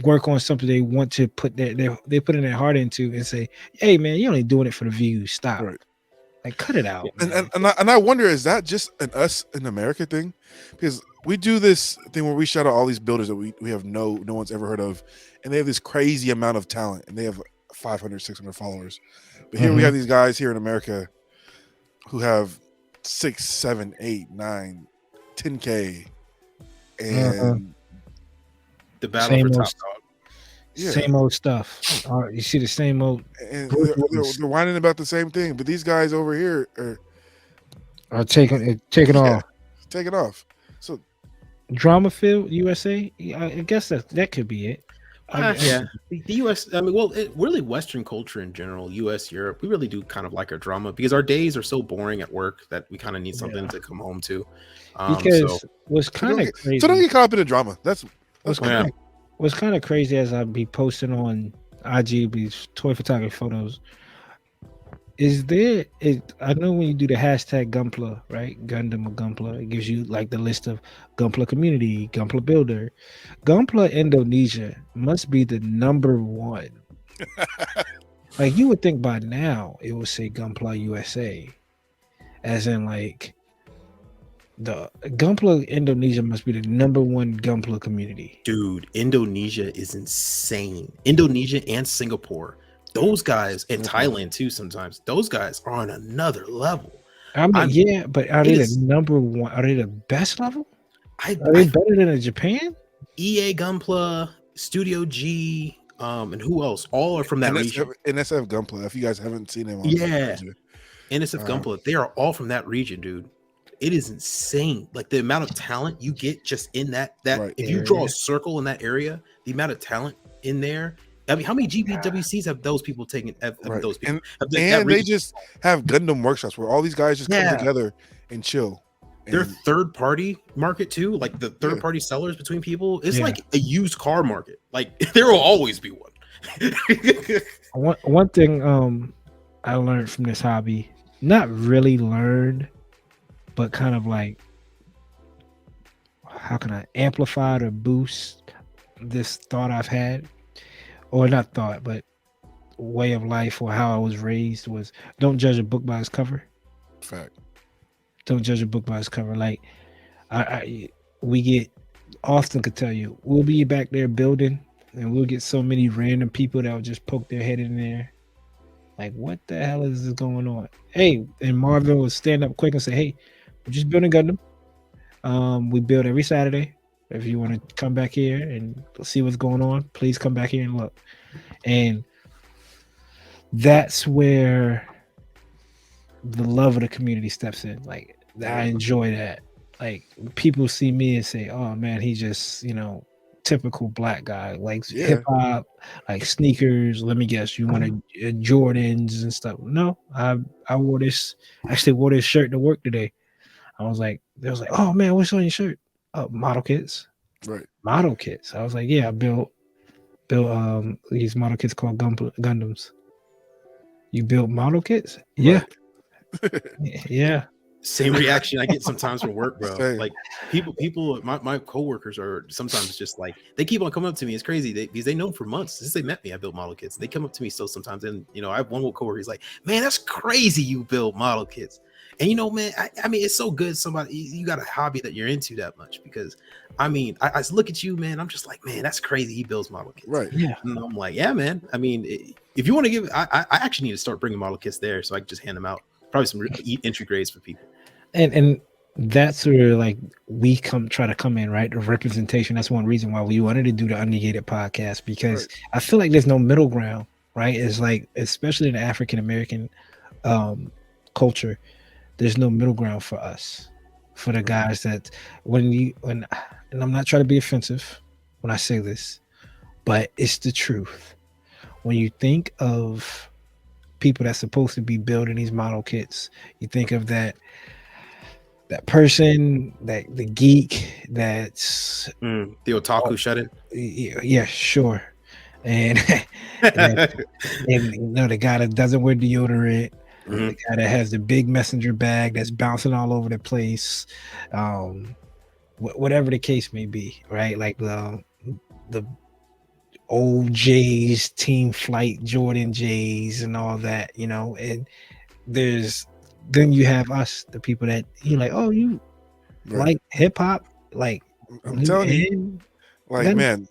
work on something they want to put they put in their heart into, and say, hey man, you're only doing it for the views. Stop. Right. Like, cut it out. And I wonder, is that just an us in America thing? Because we do this thing where we shout out all these builders that we have no one's ever heard of, and they have this crazy amount of talent, and they have 500, 600 followers. But here we have these guys here in America who have 6, 7, 8, 9, 10K, and the battle for top dog. Yeah. Same old stuff. You see the same old. And they're whining about the same thing, but these guys over here are taking off. Taking off. So Drama Field USA. I guess that could be it. The US. I mean, really Western culture in general, US, Europe. We really do kind of like our drama because our days are so boring at work that we kind of need something to come home to. What's kind of crazy. So don't get caught up in the drama. What's kind of crazy as I'd be posting on IG these toy photography photos. I know when you do the hashtag Gunpla, right? Gundam or Gunpla, it gives you like the list of Gunpla community, Gunpla builder. Gunpla Indonesia must be the number one. Like you would think by now it would say Gunpla USA, as in like the Gunpla Indonesia must be the number one Gunpla community. Dude, Indonesia is insane. Indonesia and Singapore. Those guys, and Thailand too sometimes, those guys are on another level. I mean, but are they the number one? Are they the best level? Are they better than Japan? EA Gunpla, Studio G, and who else? All are from that region. NSF Gunpla, if you guys haven't seen them. NSF Gunpla, they are all from that region, dude. It is insane. Like the amount of talent you get just in that if you draw a circle in that area, the amount of talent in there. I mean, how many GBWCs have those people taken? Those people, and they just have Gundam workshops where all these guys just come together and chill. Their third party market too, like the third party sellers between people, it's like a used car market. Like there will always be one. One thing I learned from this hobby, not really learned, but kind of like, how can I amplify or boost this thought I've had? Or not thought, but way of life or how I was raised was, don't judge a book by its cover. Fact. Don't judge a book by its cover. Like We get Austin could tell you we'll be back there building, and we'll get so many random people that will just poke their head in there, like what the hell is this going on? Hey, and Marvin will stand up quick and say, "Hey, we're just building Gundam. We build every Saturday. If you want to come back here and see what's going on, please come back here and look." And that's where the love of the community steps in. Like I enjoy that. Like people see me and say, "Oh man, he's just typical black guy, likes hip hop, like sneakers. Let me guess, you want Jordans and stuff?" No, I wore this. Actually, wore this shirt to work today. I was like, they was like, "Oh man, what's on your shirt?" Model kits. Right. Model kits. I was like, "Yeah, I built these model kits called Gundams." You build model kits? Yeah. Right. Yeah. Same reaction I get sometimes from work, bro. Same. Like people, my coworkers are sometimes just like they keep on coming up to me. It's crazy because they know for months since they met me. I built model kits. They come up to me still sometimes, and I have one coworker. He's like, "Man, that's crazy. You build model kits." And man, I mean, it's so good. Somebody you got a hobby that you're into that much because I mean, I look at you, man. I'm just like, man, that's crazy. He builds model kits, Right? Yeah. And I'm like, yeah, man. I mean, if you want to give, I actually need to start bringing model kits there so I can just hand them out. Probably some entry grades for people. And that's where like we try to come in, right? The representation. That's one reason why we wanted to do the Undergated podcast, because I feel like there's no middle ground, right? It's like, especially in the African American culture, there's no middle ground for us, for the guys that and I'm not trying to be offensive when I say this, but it's the truth. When you think of people that's supposed to be building these model kits, you think of that person, that the geek that's the otaku shut in. Yeah, sure. And the guy that doesn't wear deodorant, the guy that has the big messenger bag that's bouncing all over the place, whatever the case may be, right? Like the old J's, Team Flight Jordan J's and all that, and then you have us, the people that you're like, "Oh, you like hip hop?" Like, I'm telling you, like, man,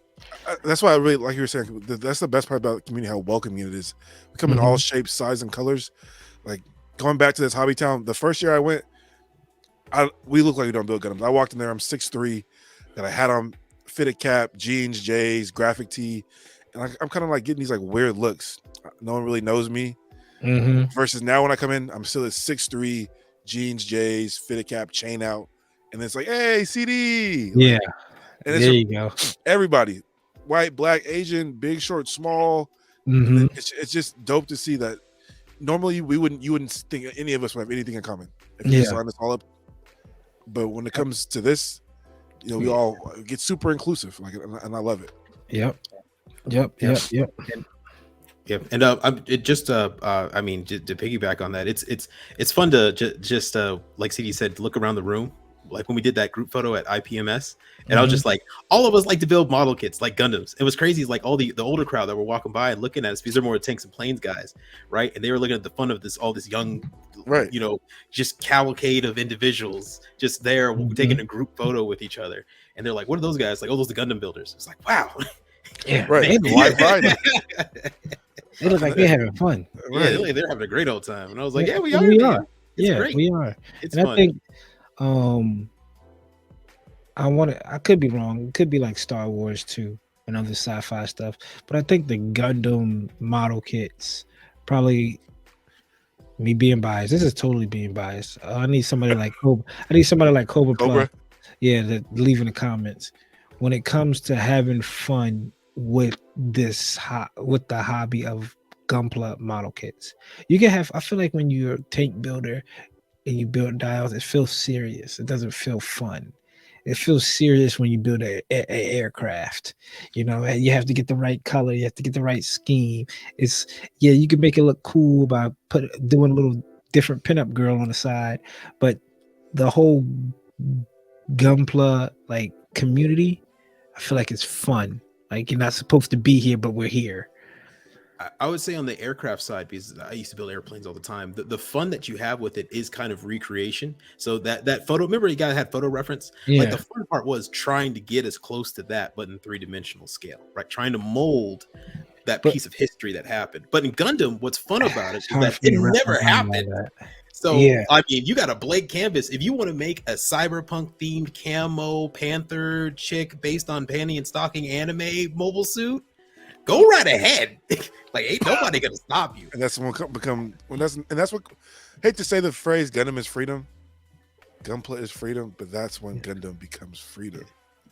that's why I really like you were saying. That's the best part about the community, how welcoming it is. We come in all shapes, sizes, and colors. Like going back to this hobby town, the first year I went, we look like we don't build Gundams. I walked in there, I'm 6'3", got a hat on, fitted cap, jeans, J's, graphic tee, and I'm kind of like getting these like weird looks. No one really knows me. Versus now when I come in, I'm still at 6'3", jeans, J's, fitted cap, chain out, and it's like, "Hey, CD." Yeah. And there you go. Everybody, white, black, Asian, big, short, small. And it's just dope to see that. Normally, you wouldn't think any of us would have anything in common if you just line this all up. But when it comes to this, we all get super inclusive, like, and I love it. Yep. And I mean, to piggyback on that, it's fun to just like CD said, look around the room. Like when we did that group photo at IPMS, and I was just like, all of us like to build model kits like Gundams. It was crazy. It's like all the older crowd that were walking by and looking at us, because they're more tanks and planes guys, right? And they were looking at the fun of all this young, just cavalcade of individuals just there taking a group photo with each other. And they're like, "What are those guys?" Like, "Oh, those are the Gundam builders." It's like, wow. Yeah, right. They look like they're having fun. Yeah, they're having a great old time. And I was like, "Yeah, we are. It's great. We are." It's and fun. I think, I could be wrong. It could be like Star Wars too and other sci-fi stuff, but I think the Gundam model kits, probably, me being biased. This is totally being biased. I need somebody like Cobra. Cobra. Yeah, that leave in the comments. When it comes to having fun with with the hobby of Gunpla model kits, you can have. I feel like when you're a tank builder and you build dials, it feels serious. It doesn't feel fun. It feels serious when you build a aircraft. You have to get the right color. You have to get the right scheme. You can make it look cool by doing a little different pinup girl on the side, but the whole Gunpla like community, I feel like it's fun. Like, you're not supposed to be here, but we're here. I would say on the aircraft side, because I used to build airplanes all the time, the fun that you have with it is kind of recreation. So that photo, remember you guys had photo reference? Like Yeah, the fun part was trying to get as close to that, but in 3-dimensional scale, right? Trying to mold that but piece of history that happened. But in Gundam, what's fun about it it's is hard that for me it to wrap my never mind around happened. that. So Yeah, I mean, you got a blank canvas. If you want to make a cyberpunk themed camo panther chick based on panty and stocking anime mobile suit, go right ahead. Like ain't nobody gonna stop you. And that's when become when that's what. Hate to say the phrase "Gundam is freedom." Gunpla is freedom, but that's when Gundam becomes freedom.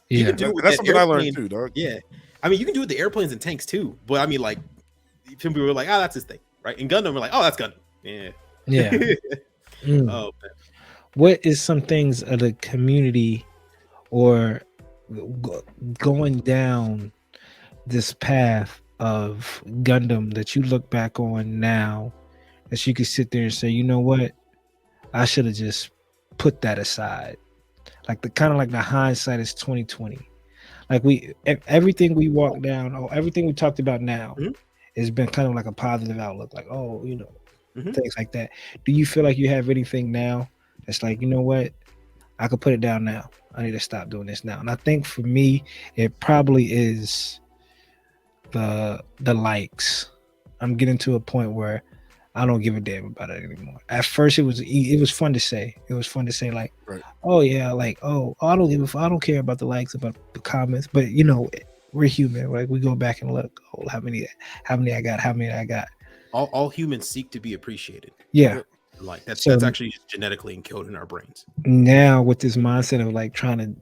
You yeah, can do it with That's that something I learned airplane. too, dog. Yeah. I mean, you can do it with the airplanes and tanks too. But I mean, like, some people were like, oh, that's his thing. Right. In Gundam, we're like, oh, that's Gundam. Yeah. yeah. Mm. Oh, man. What is some things of the community or going down this path of Gundam that you look back on now that you could sit there and say, you know what, I should have just put that aside. Like the kind of like the hindsight is 2020. Like everything we walk down or everything we talked about now Mhm. has been kind of like a positive outlook. Like, oh, you know, Mhm. things like that. Do you feel like you have anything now that's like, you know what, I could put it down now. I need to stop doing this now. And I think for me, it probably is the likes. I'm getting to a point where I don't give a damn about it anymore. At first, it was fun to say. It was fun to say like, Right. oh yeah, like I don't care about the likes, about the comments. But you know, we're human. Like we go back and look. Oh, how many I got? How many I got? All humans seek to be appreciated. Yeah. Yep. Like So that's actually just genetically encoded in our brains. now with this mindset of like trying to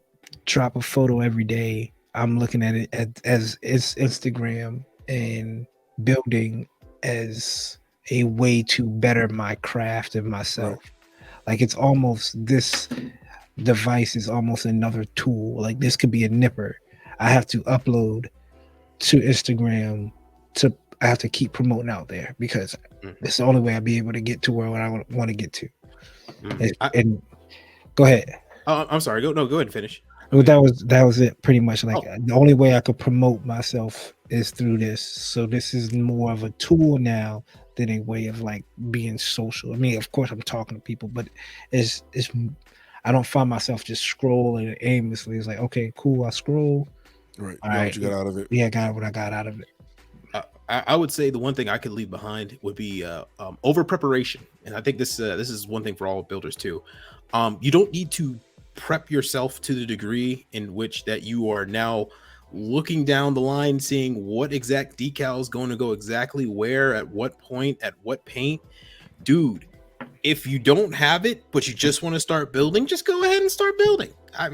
drop a photo every day, I'm looking at it as it's Instagram and building as a way to better my craft and myself. Like it's almost this device is almost another tool. Like this could be a nipper. I have to upload to Instagram to I have to keep promoting out there because it's the only way I'll be able to get to where I want to get to. And go ahead. I'm sorry. Go ahead and finish. Well, that was it pretty much. Like Oh. the only way I could promote myself is through this. So this is more of a tool now than a way of like being social. I mean, of course I'm talking to people, but it's I don't find myself just scrolling aimlessly. It's like, okay, cool, I scroll. Right. All You got right. what you got out of it. Yeah, I got what I got out of it. I would say the one thing I could leave behind would be over preparation, and I think this is one thing for all builders too. You don't need to prep yourself to the degree in which that you are now looking down the line, seeing what exact decal is going to go exactly where, at what point, at what paint. Dude, if you don't have it, but you just want to start building, just go ahead and start building. I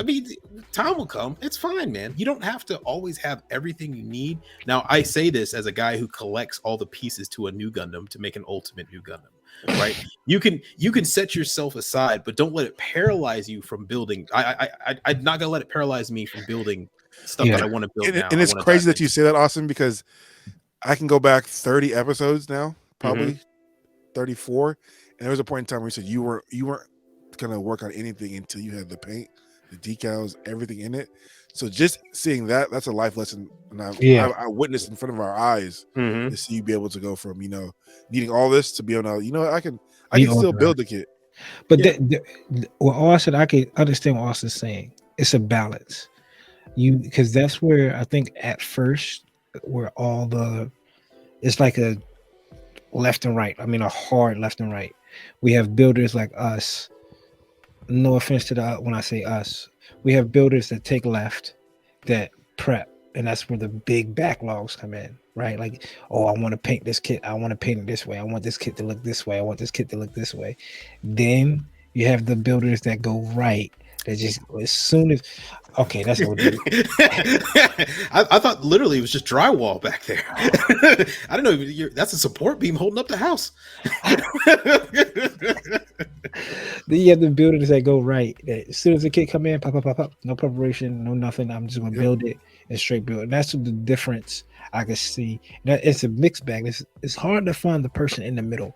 mean, time will come. It's fine, man. You don't have to always have everything you need. Now, I say this as a guy who collects all the pieces to a new Gundam to make an ultimate new Gundam, right? You can set yourself aside, but don't let it paralyze you from building. I'm not gonna let it paralyze me from building stuff that I want to build now. And it's crazy that you say that, Austin, because I can go back 30 episodes now, probably 34, and there was a point in time where you said you weren't gonna work on anything until you had the paint, the decals, everything in it. So just seeing that's a life lesson, and I witnessed in front of our eyes to see you be able to go from needing all this to be able to I can still build the kit. But Austin, I can understand what Austin's saying. It's a balance. Because that's where I think at first where it's like a left and right. I mean, a hard left and right. We have builders like us. No offense to when I say us, we have builders that take left, that prep, and that's where the big backlogs come in, right? Like, oh, I want to paint this kit. I want to paint it this way. I want this kit to look this way. I want this kit to look this way. Then you have the builders that go right. That just as soon as okay, that's what it is. I thought literally it was just drywall back there. I don't know. That's a support beam holding up the house. Then you have the builders that go right. As soon as the kit come in, pop, no preparation, no nothing. I'm just gonna build it and straight build. And that's the difference I can see. It's a mixed bag. It's hard to find the person in the middle,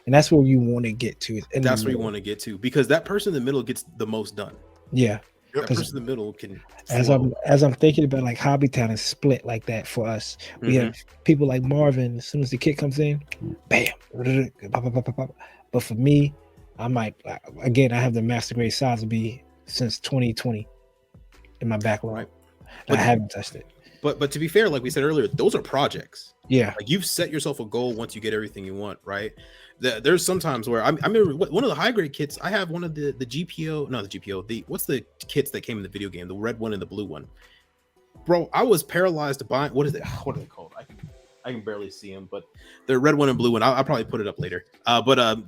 and that's where you want to get to. That's where you want to get to, because that person in the middle gets the most done. Yeah, Yep. That person in the middle can As flow. I'm thinking about like Hobbytown is split like that for us. We have people like Marvin. As soon as the kid comes in, bam, but for me, I might again. I have the master grade Sotheby since 2020 in my backlog. Right. I haven't touched it. But to be fair, like we said earlier, those are projects. Yeah. Like you've set yourself a goal once you get everything you want, right? There's sometimes where I remember one of the high grade kits. I have one of the GPO, not the GPO. What's the kits that came in the video game? The red one and the blue one. Bro, I was paralyzed to buy. What is it? What are they called? I can barely see them, but the red one and blue one. I'll probably put it up later.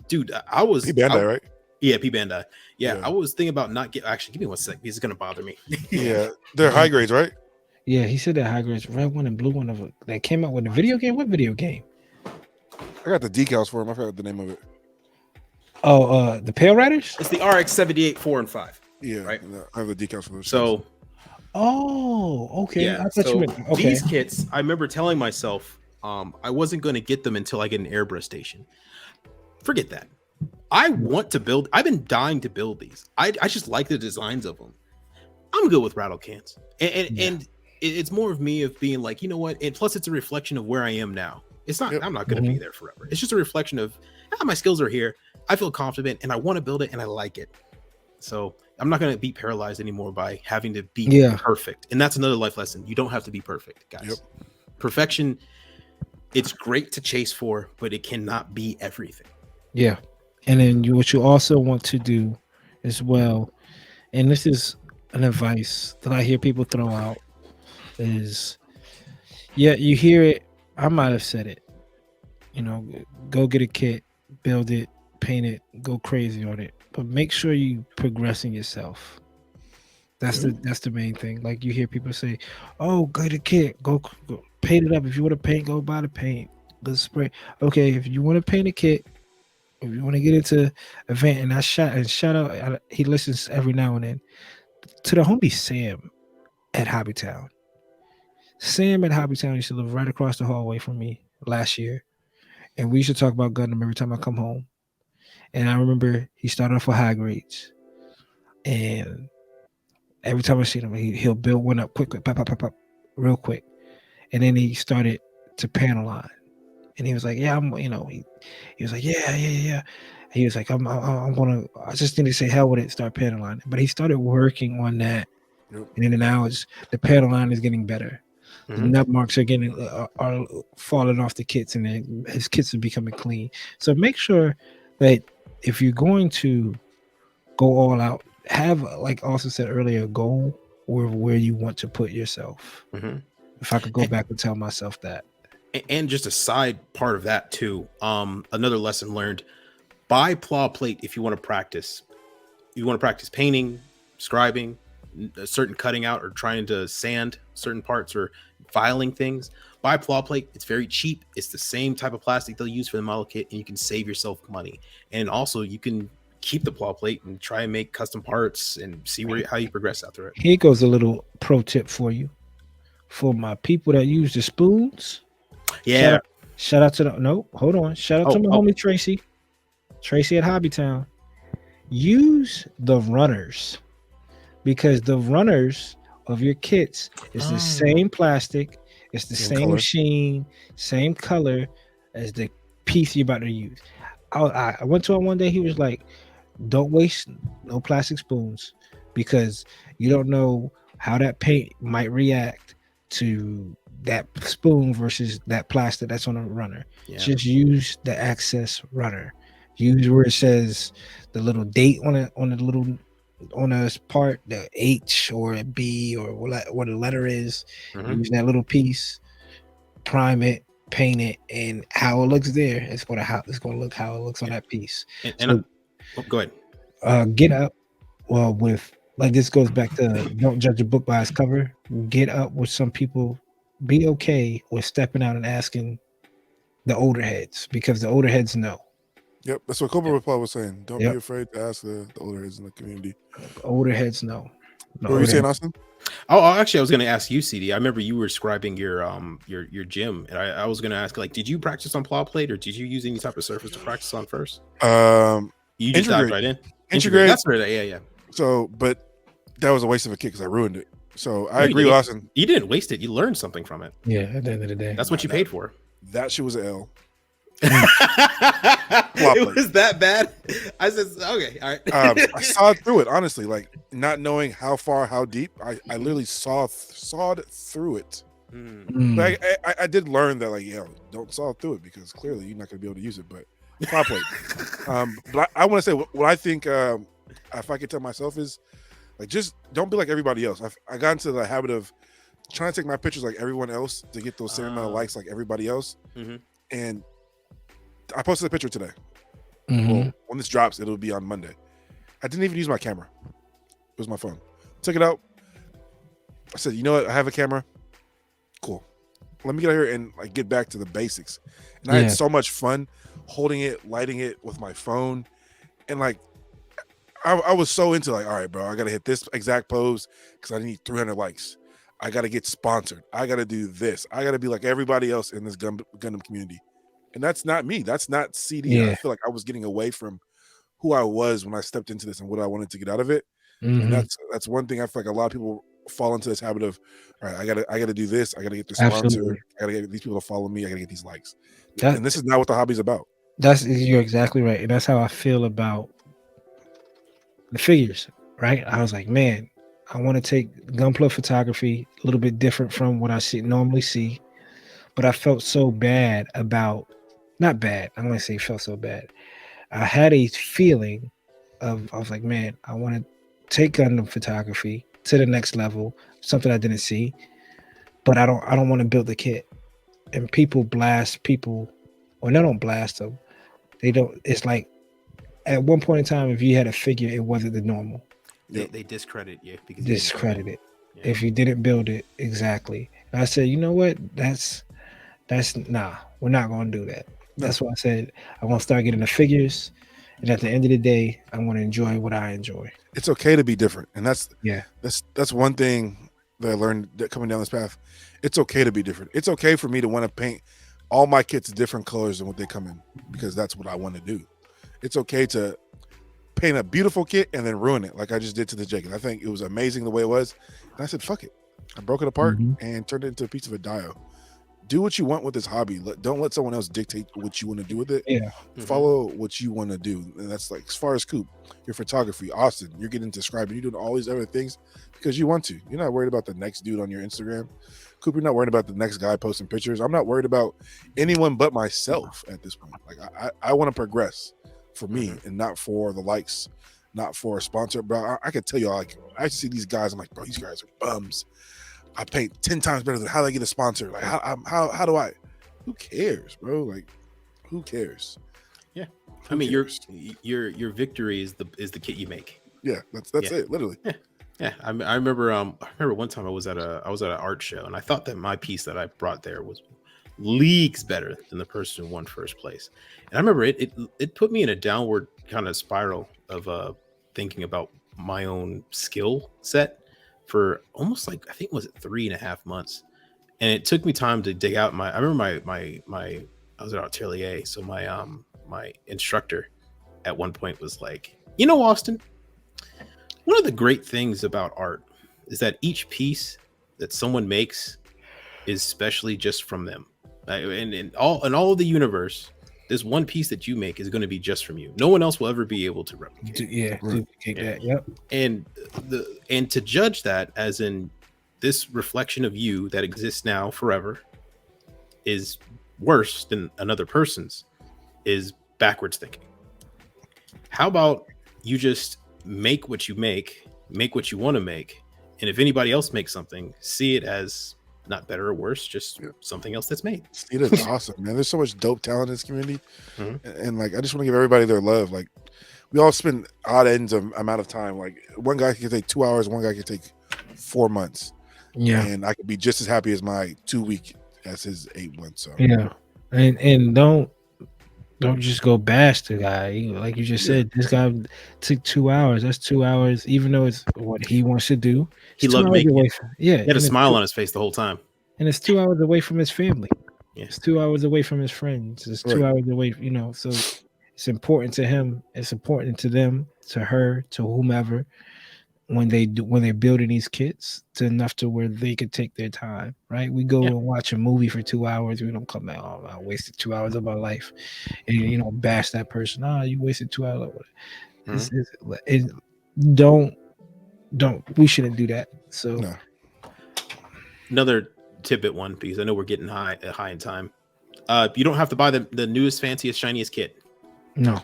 Dude, I was P Bandai, right? Yeah, P Bandai. Yeah, I was thinking about not get. Actually, give me 1 sec. This is gonna bother me. Yeah, they're high grades, right? Yeah, he said that high grades, red one and blue one of it that came out with the video game. What video game? I got the decals for him. I forgot the name of it. Oh, the Pale Riders. It's the RX 78 4 and 5. Yeah, right. I have the decals for those. So, okay. Yeah, I thought you meant okay. These kits, I remember telling myself, I wasn't going to get them until I get an airbrush station. Forget that. I want to build. I've been dying to build these. I just like the designs of them. I'm good with rattle cans, and it's more of me of being like, you know what? And plus, it's a reflection of where I am now. It's not. I'm not going to be there forever. It's just a reflection of my skills are here. I feel confident, and I want to build it, and I like it. So I'm not going to be paralyzed anymore by having to be perfect. And that's another life lesson. You don't have to be perfect, guys. Perfection, it's great to chase for, but it cannot be everything. Yeah. And then what you also want to do as well, and this is an advice that I hear people throw out, is, you hear it. I might have said it. Go get a kit, build it, paint it, go crazy on it. But make sure you progressing yourself. That's the main thing. Like you hear people say, "Oh, get a kit, go paint it up. If you want to paint, go buy the paint, go spray." Okay, if you want to paint a kit, if you want to get into event, and shout out, he listens every now and then to the homie Sam at Hobbytown. Sam at Hobbytown used to live right across the hallway from me last year, and we used to talk about Gundam every time I come home. And I remember he started off with high grades, and every time I see him, he'll build one up quick, pop, real quick, and then he started to panel line, and he was like, "Yeah, he was like, yeah." He was like, I just need to say hell with it, start panel lining. But he started working on that, and then now the panel line is getting better. The nut marks are falling off the kits, and his kits are becoming clean. So make sure that if you're going to go all out, have, like also said earlier, a goal where you want to put yourself. If I could go back and tell myself that. And just a side part of that too, another lesson learned: buy plow plate if you want to practice. You want to practice painting, scribing, a certain cutting out, or trying to sand certain parts, or filing things. Buy plow plate. It's very cheap. It's the same type of plastic they'll use for the model kit, and you can save yourself money. And also, you can keep the plow plate and try and make custom parts and see how you progress after it. Here goes a little pro tip for you, for my people that use the spoons. Yeah. Shout out to my homie Tracy at Hobbytown. Use the runners, because the runners of your kits is the same plastic, it's the same color. machine, same color as the piece you're about to use. I went to him one day. He was like, "Don't waste no plastic spoons, because you don't know how that paint might react to that spoon versus that plastic that's on a runner. Just use the access runner. Use where it says the little date on a part, the H or a B or what the letter is. Use that little piece, prime it, paint it, and how it looks there, it's gonna look how it looks on that piece. Go ahead. Get up. Well, with like this goes back to don't judge a book by its cover. Get up with some people. Be okay with stepping out and asking the older heads, because the older heads know. Yep, that's what Cobra Reply was saying. Don't be afraid to ask the older heads in the community. Older heads know. What were you saying, Austin? Oh, actually, I was going to ask you, CD. I remember you were scribing your gym, and I was going to ask, like, did you practice on plow plate, or did you use any type of surface to practice on first? You just dived right in. Integrate. That's right. Yeah. So, but that was a waste of a kit because I ruined it. So I No, agree with Austin. You didn't waste it. You learned something from it. Yeah, at the end of the day. That's what you paid for. That shit was an L. It was that bad. I said, okay, all right. I saw through it, honestly, like not knowing how far, how deep. I literally sawed through it. But I did learn that, like, don't saw through it because clearly you're not going to be able to use it. But properly. But I want to say what I think. If I could tell myself is, like, just don't be like everybody else. I got into the habit of trying to take my pictures like everyone else to get those same amount of likes like everybody else. And I posted a picture today. Well, when this drops, it'll be on Monday. I didn't even use my camera. It was my phone. Took it out. I said, you know what? I have a camera. Cool. Let me get out here and like get back to the basics. And I had so much fun holding it, lighting it with my phone. And like, I was so into like, all right, bro, I got to hit this exact pose because I need 300 likes. I got to get sponsored. I got to do this. I got to be like everybody else in this Gundam community. And that's not me. That's not CD. Yeah. I feel like I was getting away from who I was when I stepped into this and what I wanted to get out of it. And that's one thing I feel like a lot of people fall into this habit of, all right, I gotta do this. I gotta get the sponsor. I gotta get these people to follow me. I gotta get these likes. And this is not what the hobby's about. You're exactly right. And that's how I feel about the figures, right? I was like, man, I want to take Gunpla photography a little bit different from what I normally see. But I felt so bad about, not bad, I'm going to say felt so bad. I had a feeling I was like, man, I want to take Gundam photography to the next level, something I didn't see, but I don't want to build the kit. And people blast people, or they don't blast them. They don't, it's like, at one point in time, if you had a figure, it wasn't the normal. They discredit you because discredit it. If you didn't build it, exactly. And I said, you know what? That's nah, we're not gonna do that. No. That's why I said I want to start getting the figures, and at the end of the day, I want to enjoy what I enjoy. It's okay to be different, and that's one thing that I learned that coming down this path. It's okay to be different. It's okay for me to want to paint all my kits different colors than what they come in because that's what I want to do. It's okay to paint a beautiful kit and then ruin it like I just did to the jacket. I think it was amazing the way it was. And I said, fuck it. I broke it apart and turned it into a piece of a dio. Do what you want with this hobby. Don't let someone else dictate what you want to do with it. Yeah. Follow what you want to do. And that's like, as far as Coop, your photography, Austin, you're getting into scribing, you're doing all these other things because you want to. You're not worried about the next dude on your Instagram. Coop, you're not worried about the next guy posting pictures. I'm not worried about anyone but myself at this point. Like I want to progress for me and not for the likes, not for a sponsor. Bro, I can tell you, like, I see these guys, I'm like, bro, these guys are bums. I paint 10 times better than how they get a sponsor. Like, how do I? Who cares, bro? Like, who cares? Yeah, I mean, your victory is the kit you make. Yeah, that's it, literally. Yeah. I remember one time I was at an art show and I thought that my piece that I brought there was leagues better than the person who won first place. And I remember it put me in a downward kind of spiral of thinking about my own skill set for almost like, I think, was it 3.5 months. And it took me time to dig out I remember my I was at Atelier. So my instructor at one point was like, you know, Austin, one of the great things about art is that each piece that someone makes is specially just from them. And in all of the universe, this one piece that you make is going to be just from you. No one else will ever be able to replicate. Duplicate that. Yep. And to judge that as in this reflection of you that exists now forever is worse than another person's is backwards thinking. How about you just make what you make what you want to make, and if anybody else makes something, see it as not better or worse, just something else that's made. It is awesome, man. There's so much dope talent in this community, and like I just want to give everybody their love. Like we all spend odd ends of amount of time. Like one guy can take 2 hours, one guy can take 4 months. Yeah, and I could be just as happy as my 2 week as his 8 months. So yeah, and don't just go bash the guy. Like you just said, this guy took 2 hours. That's 2 hours, even though it's what he wants to do. He loved making it. He had a smile on his face the whole time. And it's 2 hours away from his family. Yeah. It's 2 hours away from his friends. It's 2 hours away, so it's important to him. It's important to them, to her, to whomever. when they're building these kits to enough to where they could take their time, right? We go Yeah. and watch a movie for 2 hours. We don't come back. Oh, I wasted 2 hours of my life, and bash that person. You wasted 2 hours. Don't we shouldn't do that. So No. Another tidbit one, because I know we're getting high in time. You don't have to buy the newest, fanciest, shiniest kit. no.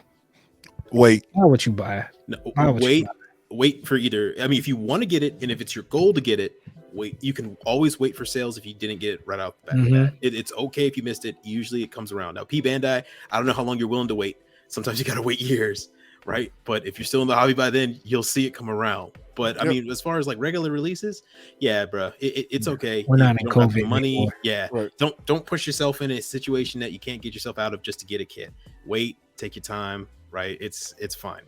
Wait. Buy what you buy. No, Buy what you buy. wait for either. I mean, if you want to get it, and if it's your goal to get it, wait. You can always wait for sales if you didn't get it right out the bat. It's okay if you missed it. Usually, it comes around. Now, P Bandai, I don't know how long you're willing to wait. Sometimes you got to wait years, right? But if you're still in the hobby by then, you'll see it come around. But I mean, as far as like regular releases, yeah, bro, it's okay. We're not in you don't have the COVID money. anymore. Yeah, Right. Don't push yourself in a situation that you can't get yourself out of just to get a kit. Wait, take your time. Right, it's fine,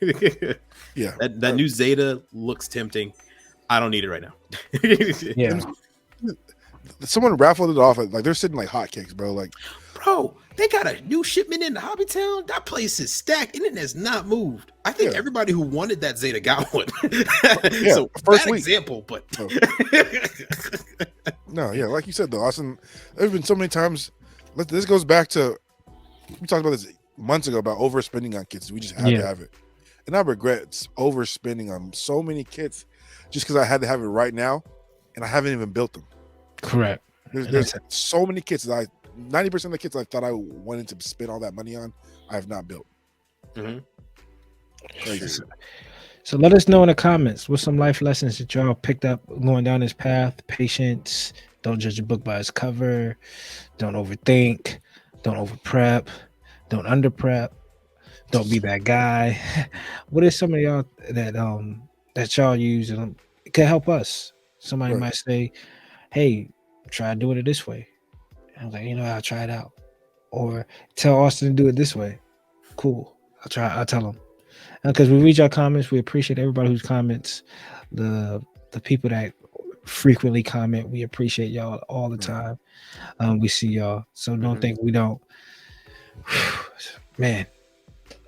man. Yeah. That new Zeta looks tempting. I don't need it right now. Yeah. Someone raffled it off. Like they're sitting like hotcakes, bro. Like, bro, they got a new shipment in the Hobby Town. That place is stacked and it has not moved. I think everybody who wanted that Zeta got one. So first bad week. example, but no, yeah, like you said though, Austin. There's been so many times. This goes back to we talked about this months ago about overspending on kits. We just had to have it, and I regret overspending on so many kits just because I had to have it right now, and I haven't even built them. Correct. There's so many kits that 90% of the kits I thought I wanted to spend all that money on, I have not built. So let us know in the comments what's some life lessons that y'all picked up going down this path. Patience. Don't judge a book by its cover. Don't overthink. Don't over prep. Don't under prep. Don't be that guy. What is some of y'all that y'all use and it can help us? Somebody might say, "Hey, try doing it this way." And I'm like, I'll try it out. Or tell Austin to do it this way. Cool. I'll tell him. Because we read your comments, we appreciate everybody who's comments. The people that frequently comment, we appreciate y'all all the time. We see y'all, so don't think we don't. Man,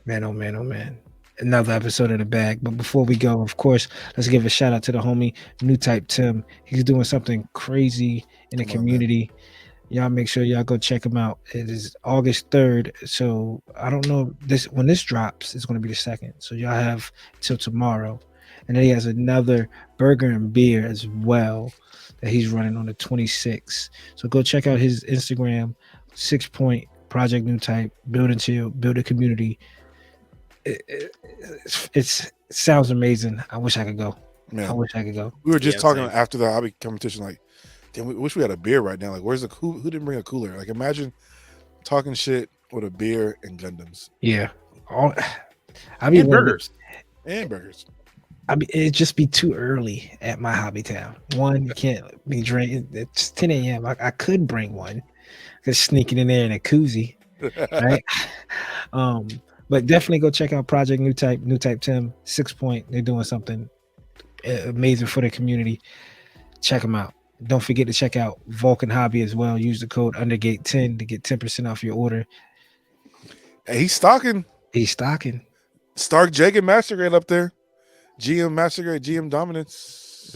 oh man. Another episode of the bag. But before we go, of course, let's give a shout out to the homie New Type Tim. He's doing something crazy in the community. Y'all make sure y'all go check him out. It is August 3rd. So I don't know when this drops, it's going to be the 2nd. So y'all have till tomorrow. And then he has another burger and beer as well that he's running on the 26th. So go check out his Instagram, 6 Point Project New Type, build a community. It sounds amazing. I wish I could go. Man, I wish I could go. We were just talking after the hobby competition, like, damn, we wish we had a beer right now. Like, where's who didn't bring a cooler? Like, imagine talking shit with a beer and Gundams. Yeah. And burgers. And burgers. I mean, it'd just be too early at my hobby town. One, you can't be drinking. It's 10 a.m. I could bring one. Just sneaking in there in a koozie, right? But definitely go check out Project New Type Tim, 6 Point. They're doing something amazing for the community. Check them out. Don't forget to check out Vulcan Hobby as well. Use the code Undergate10 to get 10% off your order. Hey, he's stocking. Stark Jagan Master Grade up there. GM Master Grade, GM Dominance.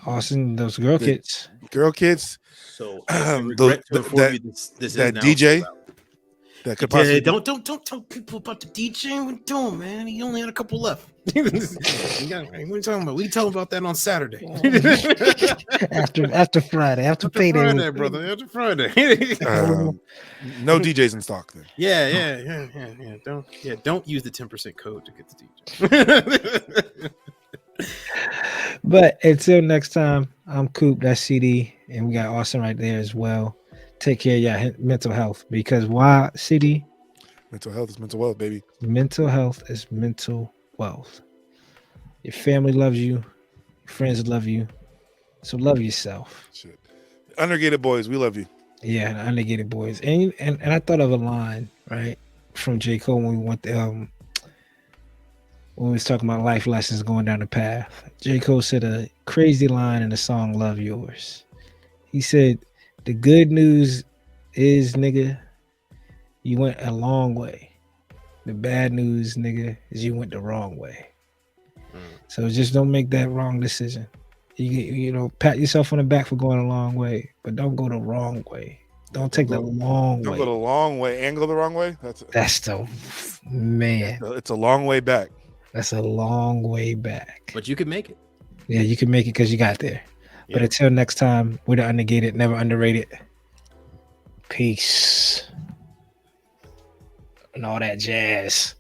Austin, those girl kits. Girl kits. So that DJ. That could possibly don't tell people about the DJ. What are you doing, man? He only had a couple left. What are you talking about? We tell about that on Saturday. after Friday, after payday, Friday, brother. After Friday. No DJs in stock then. Yeah. Don't use the 10% code to get the DJ. But until next time, I'm Coop. That's CD, and we got Austin right there as well. Take care of your mental health, because why, CD? Mental health is mental wealth, baby. Mental health is mental wealth. Your family loves you. Your friends love you. So love yourself. Shit. Undergated boys, we love you. Yeah, Undergated boys. And I thought of a line, right, from J. Cole when we went when we was talking about life lessons going down the path. J. Cole said a crazy line in the song Love Yours. He said, "The good news is, nigga, you went a long way. The bad news, nigga, is you went the wrong way." So just don't make that wrong decision. You know, pat yourself on the back for going a long way, but don't go the wrong way. Don't take the long Don't way. go the long way and go the wrong way. That's the man. It's a long way back. That's a long way back. But you can make it. Yeah, you can make it because you got there. Yeah. But until next time, we're the Undergated, never underrated. Peace. And all that jazz.